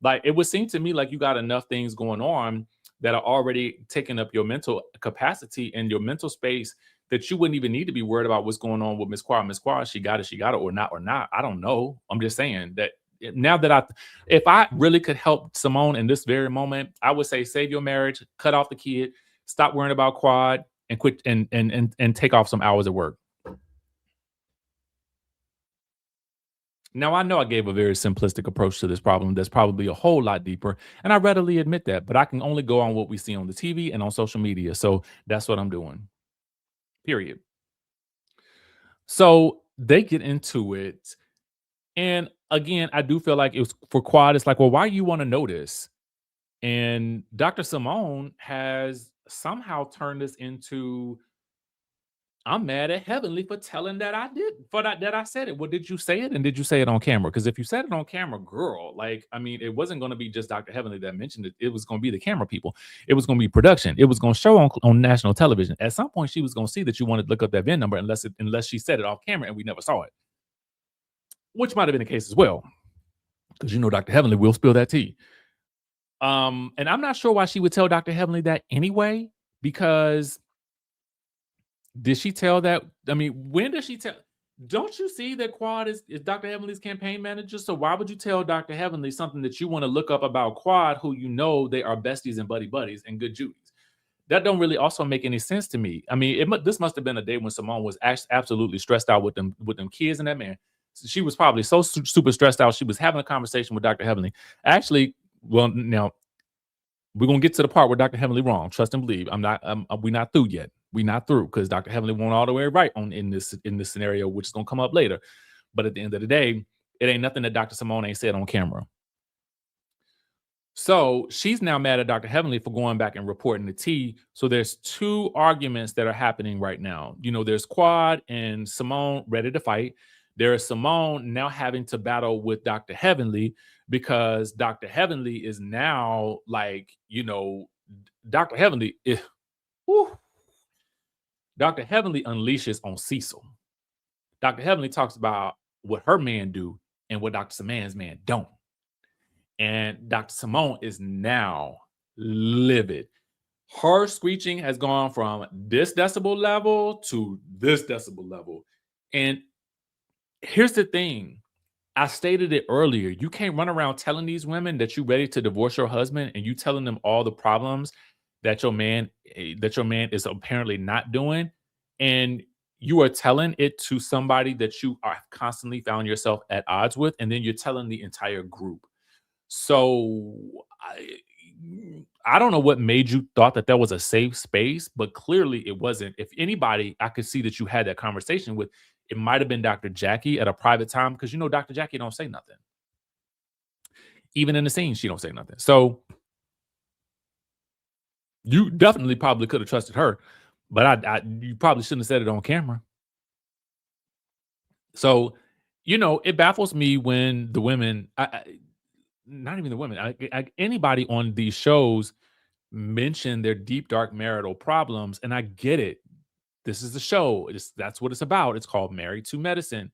Like, it would seem to me like you got enough things going on that are already taking up your mental capacity and your mental space, that you wouldn't even need to be worried about what's going on with Miss Quad. Miss Quad, she got it, or not. I don't know. I'm just saying that now that if I really could help Simone in this very moment, I would say save your marriage, cut off the kid, stop worrying about Quad, and quit and take off some hours of work. Now, I know I gave a very simplistic approach to this problem that's probably a whole lot deeper, and I readily admit that, but I can only go on what we see on the TV and on social media. So that's what I'm doing. Period. So they get into it. And again, I do feel like it was for Quad. It's like, well, why you want to know this? And Dr. Simone has somehow turned this into, I'm mad at Heavenly for telling that I did, that I said it. Well, did you say it? And did you say it on camera? Because if you said it on camera, girl, it wasn't going to be just Dr. Heavenly that mentioned it. It was going to be the camera people. It was going to be production. It was going to show on national television. At some point, she was going to see that you wanted to look up that VIN number, unless she said it off camera and we never saw it, which might have been the case as well. Because Dr. Heavenly will spill that tea. And I'm not sure why she would tell Dr. Heavenly that anyway, because did she tell that? When does she tell? Don't you see that Quad is Dr. Heavenly's campaign manager? So why would you tell Dr. Heavenly something that you want to look up about Quad, who they are besties and buddies and good Judies? That don't really also make any sense to me. This must have been a day when Simone was absolutely stressed out with them kids and that man. So she was probably so super stressed out. She was having a conversation with Dr. Heavenly. Actually, well, now We're gonna get to the part where Dr. Heavenly wrong. Trust and believe. We're not through yet. We're not through because Dr. Heavenly won't all the way right in this scenario, which is gonna come up later. But at the end of the day, it ain't nothing that Dr. Simone ain't said on camera. So she's now mad at Dr. Heavenly for going back and reporting the tea. So there's two arguments that are happening right now. You know, there's Quad and Simone ready to fight. There is Simone now having to battle with Dr. Heavenly because Dr. Heavenly is now like, you know, Dr. Heavenly, Dr. Heavenly unleashes on Cecil. Dr. Heavenly talks about what her man do and what Dr. Simone's man don't. And Dr. Simone is now livid. Her screeching has gone from this decibel level to this decibel level. And here's the thing. I stated it earlier. You can't run around telling these women that you're ready to divorce your husband and you telling them all the problems that your man is apparently not doing. And you are telling it to somebody that you are constantly found yourself at odds with. And then you're telling the entire group. So I don't know what made you thought that was a safe space, but clearly it wasn't. If anybody I could see that you had that conversation with, it might have been Dr. Jackie at a private time because, you know, Dr. Jackie don't say nothing. Even in the scene, she don't say nothing. So you definitely probably could have trusted her, but you probably shouldn't have said it on camera. So, you know, it baffles me when the women, not even the women, anybody on these shows mention their deep, dark marital problems. And I get it. This is the show. That's what it's about. It's called Married to Medicine.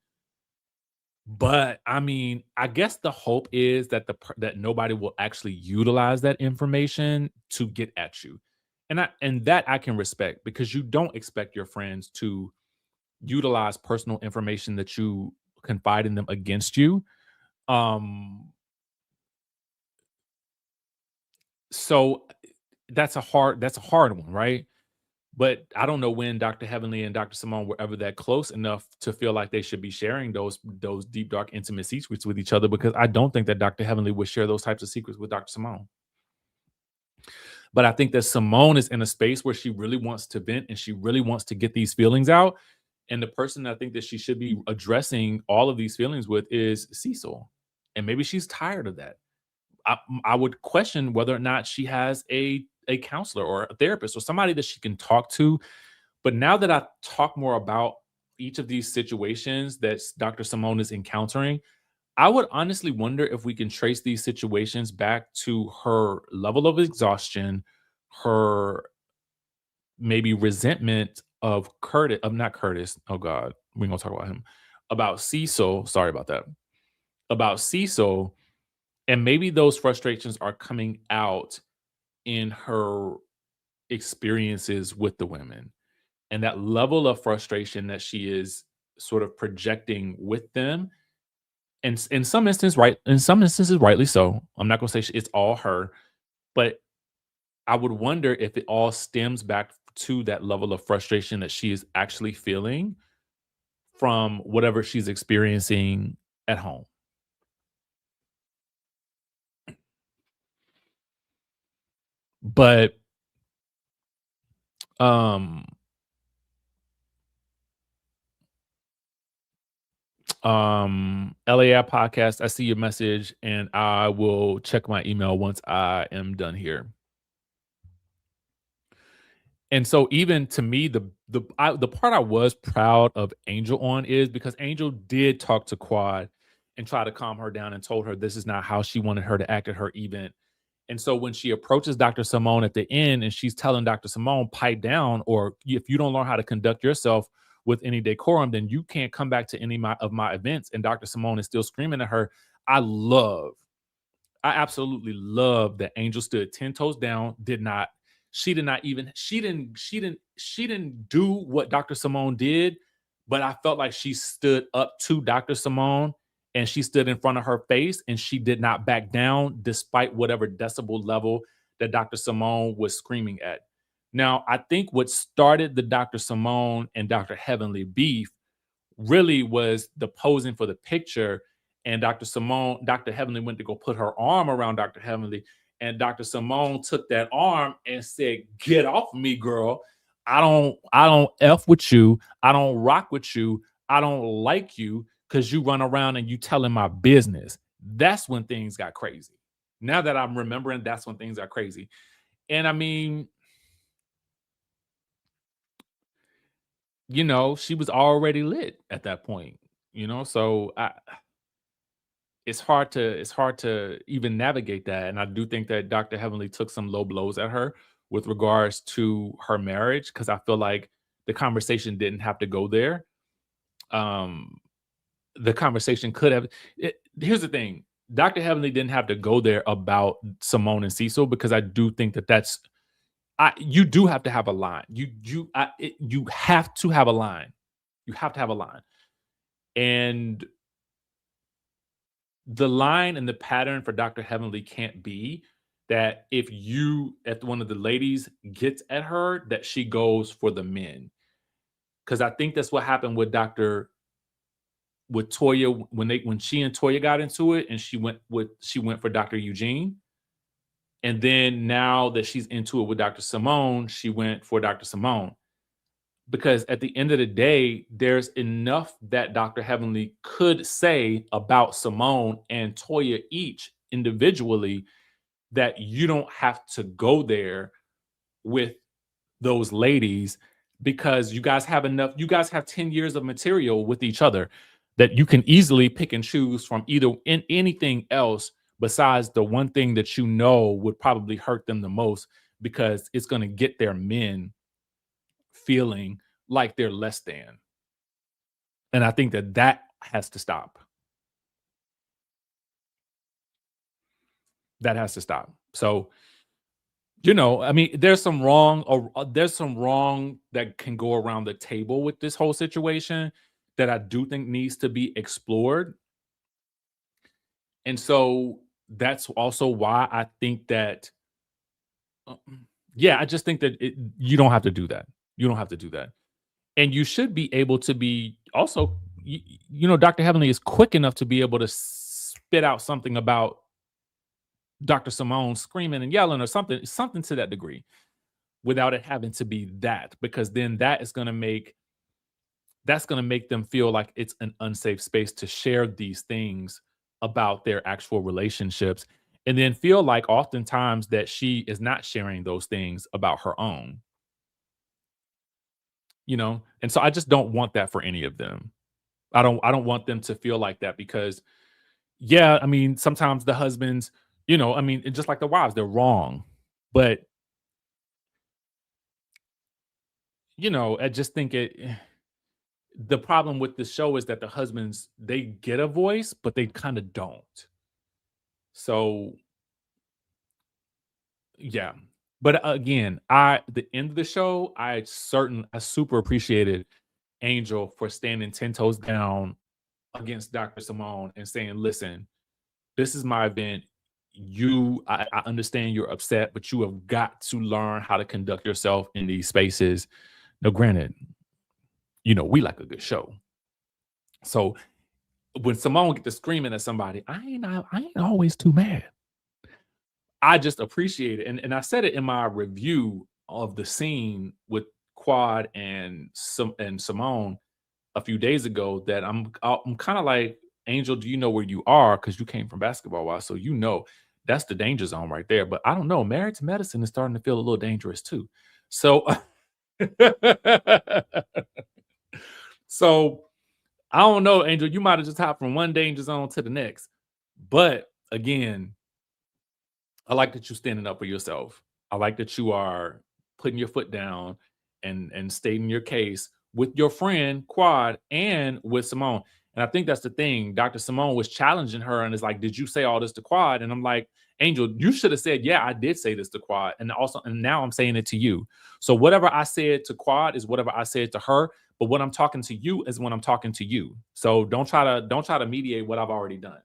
But I mean, I guess the hope is that that nobody will actually utilize that information to get at you. And that I can respect because you don't expect your friends to utilize personal information that you confide in them against you. So that's a hard one, right? But I don't know when Dr. Heavenly and Dr. Simone were ever that close enough to feel like they should be sharing those deep, dark, intimate secrets with each other, because I don't think that Dr. Heavenly would share those types of secrets with Dr. Simone. But I think that Simone is in a space where she really wants to vent and she really wants to get these feelings out. And the person I think that she should be addressing all of these feelings with is Cecil. And maybe she's tired of that. I would question whether or not she has a counselor or a therapist or somebody that she can talk to. But now that I talk more about each of these situations that Dr. Simone is encountering, I would honestly wonder if we can trace these situations back to her level of exhaustion, her maybe resentment of not Curtis. Oh God, we're gonna talk about him. About Cecil. Sorry about that. About Cecil. And maybe those frustrations are coming out in her experiences with the women. And that level of frustration that she is sort of projecting with them. And in some instances, rightly so. I'm not going to say it's all her, but I would wonder if it all stems back to that level of frustration that she is actually feeling from whatever she's experiencing at home. But LAI podcast, I see your message and I will check my email once I am done here. And so even to me, the part I was proud of Angel on is because Angel did talk to Quad and try to calm her down and told her this is not how she wanted her to act at her event. And so when she approaches Dr. Simone at the end and she's telling Dr. Simone, pipe down, or if you don't learn how to conduct yourself with any decorum, then you can't come back to any of my events. And Dr. Simone is still screaming at her. I absolutely love that Angel stood 10 toes down, she didn't do what Dr. Simone did, but I felt like she stood up to Dr. Simone and she stood in front of her face and she did not back down despite whatever decibel level that Dr. Simone was screaming at. Now, I think what started the Dr. Simone and Dr. Heavenly beef really was the posing for the picture. And Dr. Heavenly went to go put her arm around Dr. Heavenly. And Dr. Simone took that arm and said, "Get off me, girl. I don't F with you. I don't rock with you. I don't like you because you run around and you telling my business." That's when things got crazy. Now that I'm remembering, that's when things got crazy. And I mean, she was already lit at that point, so it's hard to even navigate that. And I do think that Dr. Heavenly took some low blows at her with regards to her marriage, because I feel like the conversation didn't have to go there. Um, the conversation could have. Here's the thing: Dr. Heavenly didn't have to go there about Simone and Cecil, because I do think that you do have to have a line. You have to have a line. You have to have a line, and the line and the pattern for Dr. Heavenly can't be that if one of the ladies gets at her, that she goes for the men. Because I think that's what happened with Toya when she and Toya got into it, and she went for Dr. Eugene. And then now that she's into it with Dr. Simone, she went for Dr. Simone. Because at the end of the day, there's enough that Dr. Heavenly could say about Simone and Toya each individually, that you don't have to go there with those ladies, because you guys have 10 years of material with each other that you can easily pick and choose from, either in anything else besides the one thing that would probably hurt them the most, because it's going to get their men feeling like they're less than. And I think that has to stop. That has to stop. So, I mean, there's some wrong that can go around the table with this whole situation that I do think needs to be explored. And so that's also why I think that, I just think that you don't have to do that. You don't have to do that. And you should be able to be also, Dr. Heavenly is quick enough to be able to spit out something about Dr. Simone screaming and yelling, or something to that degree, without it having to be that, because then that's going to make them feel like it's an unsafe space to share these things about their actual relationships, and then feel like oftentimes that she is not sharing those things about her own. And so I just don't want that for any of them. I don't want them to feel like that, because I mean, sometimes the husbands, I mean, just like the wives, they're wrong. But I just think the problem with the show is that the husbands, they get a voice, but they kind of don't. So yeah. But again, the end of the show, I super appreciated Angel for standing 10 toes down against Dr. Simone and saying, "Listen, this is my event. I understand you're upset, but you have got to learn how to conduct yourself in these spaces." Now, granted, we like a good show. So when Simone get to screaming at somebody, I ain't always too mad. I just appreciate it. And I said it in my review of the scene with Quad and Simone a few days ago, that I'm kind of like, Angel, do you know where you are? Because you came from Basketball Wives, so that's the danger zone right there. But I don't know. Married to Medicine is starting to feel a little dangerous too. So, so I don't know, Angel. You might have just hopped from one danger zone to the next. But again, I like that you're standing up for yourself. I like that you are putting your foot down and stating your case with your friend Quad and with Simone. And I think that's the thing. Dr. Simone was challenging her and is like, "Did you say all this to Quad?" And I'm like, "Angel, you should have said, yeah, I did say this to Quad. And now I'm saying it to you. So whatever I said to Quad is whatever I said to her. But when I'm talking to you is when I'm talking to you. So don't try to mediate what I've already done.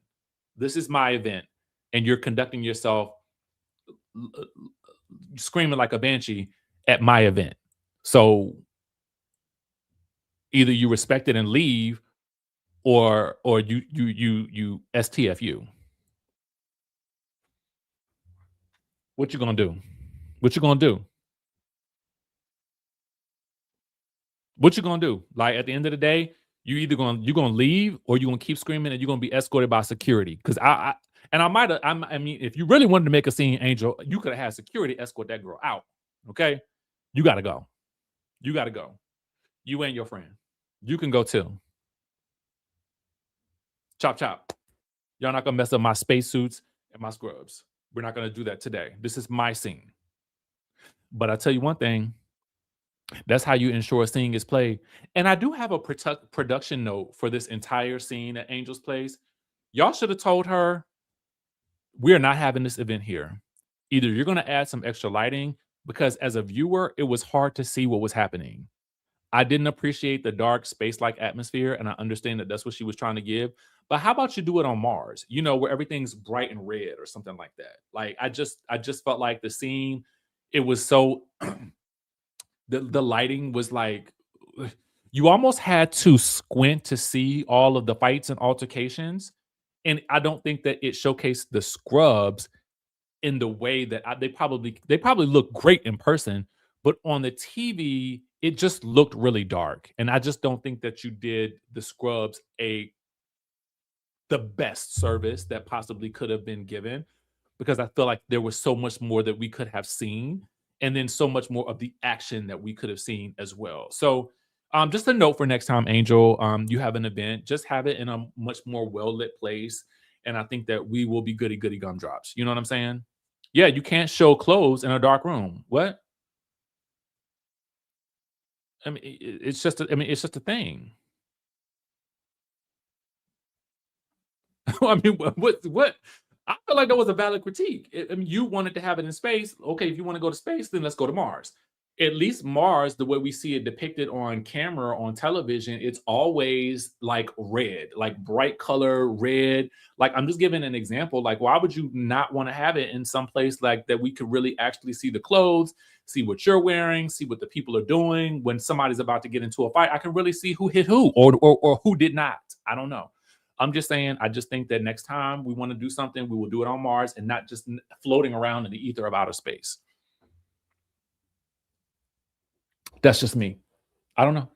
This is my event, and you're conducting yourself screaming like a banshee at my event. So either you respect it and leave, or you STFU." What you gonna do? What you gonna do? What you gonna do? Like at the end of the day, you gonna leave or you gonna keep screaming and you're gonna be escorted by security. Because I mean, if you really wanted to make a scene, Angel, you could have had security escort that girl out. Okay, you gotta go. You gotta go. You and your friend. You can go too. Chop chop. Y'all not gonna mess up my spacesuits and my scrubs. We're not gonna do that today. This is my scene. But I tell you one thing. That's how you ensure a scene is played. And I do have a production note for this entire scene at Angel's Place. Y'all should have told her, we are not having this event here. Either you're going to add some extra lighting, because as a viewer, it was hard to see what was happening. I didn't appreciate the dark space-like atmosphere, and I understand that that's what she was trying to give. But how about you do it on Mars? You know, where everything's bright and red or something like that. Like I just felt like the scene, it was so the lighting was like, you almost had to squint to see all of the fights and altercations. And I don't think that it showcased the scrubs in the way that they probably look great in person, but on the TV, it just looked really dark. And I just don't think that you did the scrubs the best service that possibly could have been given, because I feel like there was so much more that we could have seen, and then so much more of the action that we could have seen as well. So just a note for next time, Angel, you have an event, just have it in a much more well-lit place. And I think that we will be goody gumdrops. You know what I'm saying? Yeah, you can't show clothes in a dark room. What? I mean, it's just a thing. I mean, what? I feel like that was a valid critique. I mean, you wanted to have it in space. Okay, if you want to go to space, then let's go to Mars. At least Mars, the way we see it depicted on camera, on television, it's always like red, like bright color red. Like, I'm just giving an example. Like, why would you not want to have it in some place like that we could really actually see the clothes, see what you're wearing, see what the people are doing when somebody's about to get into a fight? I can really see who hit who or who did not. I don't know. I'm just saying, I just think that next time we want to do something, we will do it on Mars and not just floating around in the ether of outer space. That's just me. I don't know.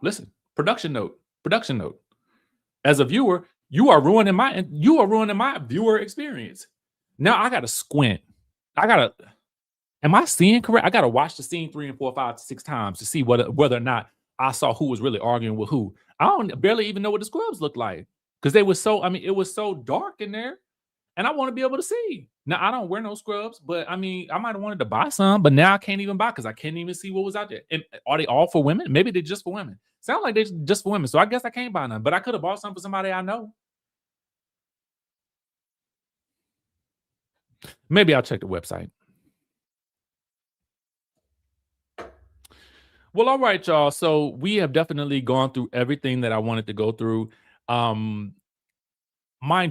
Listen, production note. As a viewer, you are ruining my viewer experience. Now I got to squint. Am I seeing correct? I got to watch the scene 3 and 4, 5, 6 times to see whether or not I saw who was really arguing with who. I don't barely even know what the scrubs looked like, because they were so, it was so dark in there, and I want to be able to see. Now, I don't wear no scrubs, but I might have wanted to buy some, but now I can't even buy because I can't even see what was out there. And are they all for women? Maybe they're just for women. Sound like they're just for women, so I guess I can't buy none, but I could have bought some for somebody I know. Maybe I'll check the website. Well, all right, y'all. So we have definitely gone through everything that I wanted to go through. Mind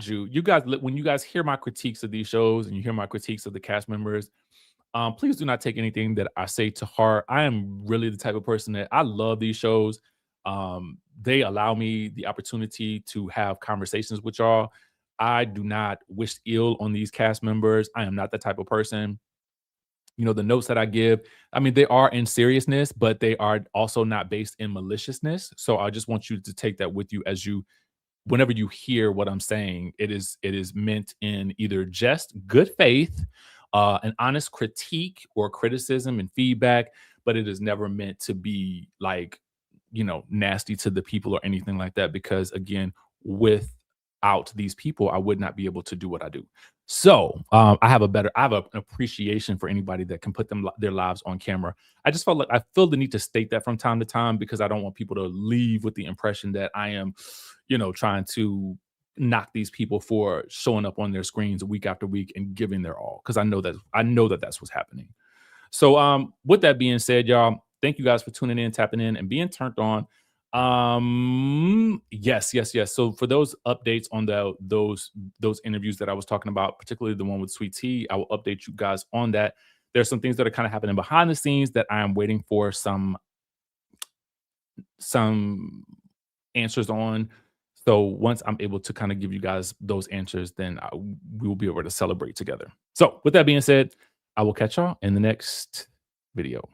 you, when you guys hear my critiques of these shows and you hear my critiques of the cast members, please do not take anything that I say to heart. I am really the type of person that I love these shows. They allow me the opportunity to have conversations with y'all. I do not wish ill on these cast members. I am not that type of person. You know, the notes that I give, they are in seriousness, but they are also not based in maliciousness. So I just want you to take that with you whenever you hear what I'm saying. It is meant in either jest, good faith, an honest critique or criticism and feedback, but it is never meant to be like, nasty to the people or anything like that. Because again, without these people, I would not be able to do what I do. So I have an appreciation for anybody that can put their lives on camera. I just felt like I feel the need to state that from time to time, because I don't want people to leave with the impression that I am, trying to knock these people for showing up on their screens week after week and giving their all, because I know that that's what's happening. So with that being said, y'all, thank you guys for tuning in, tapping in, and being turned on. Yes. So for those updates on those interviews that I was talking about, particularly the one with Sweet Tea, I will update you guys on that. There's some things that are kind of happening behind the scenes that I am waiting for some answers on. So once I'm able to kind of give you guys those answers, then we will be able to celebrate together. So with that being said, I will catch y'all in the next video.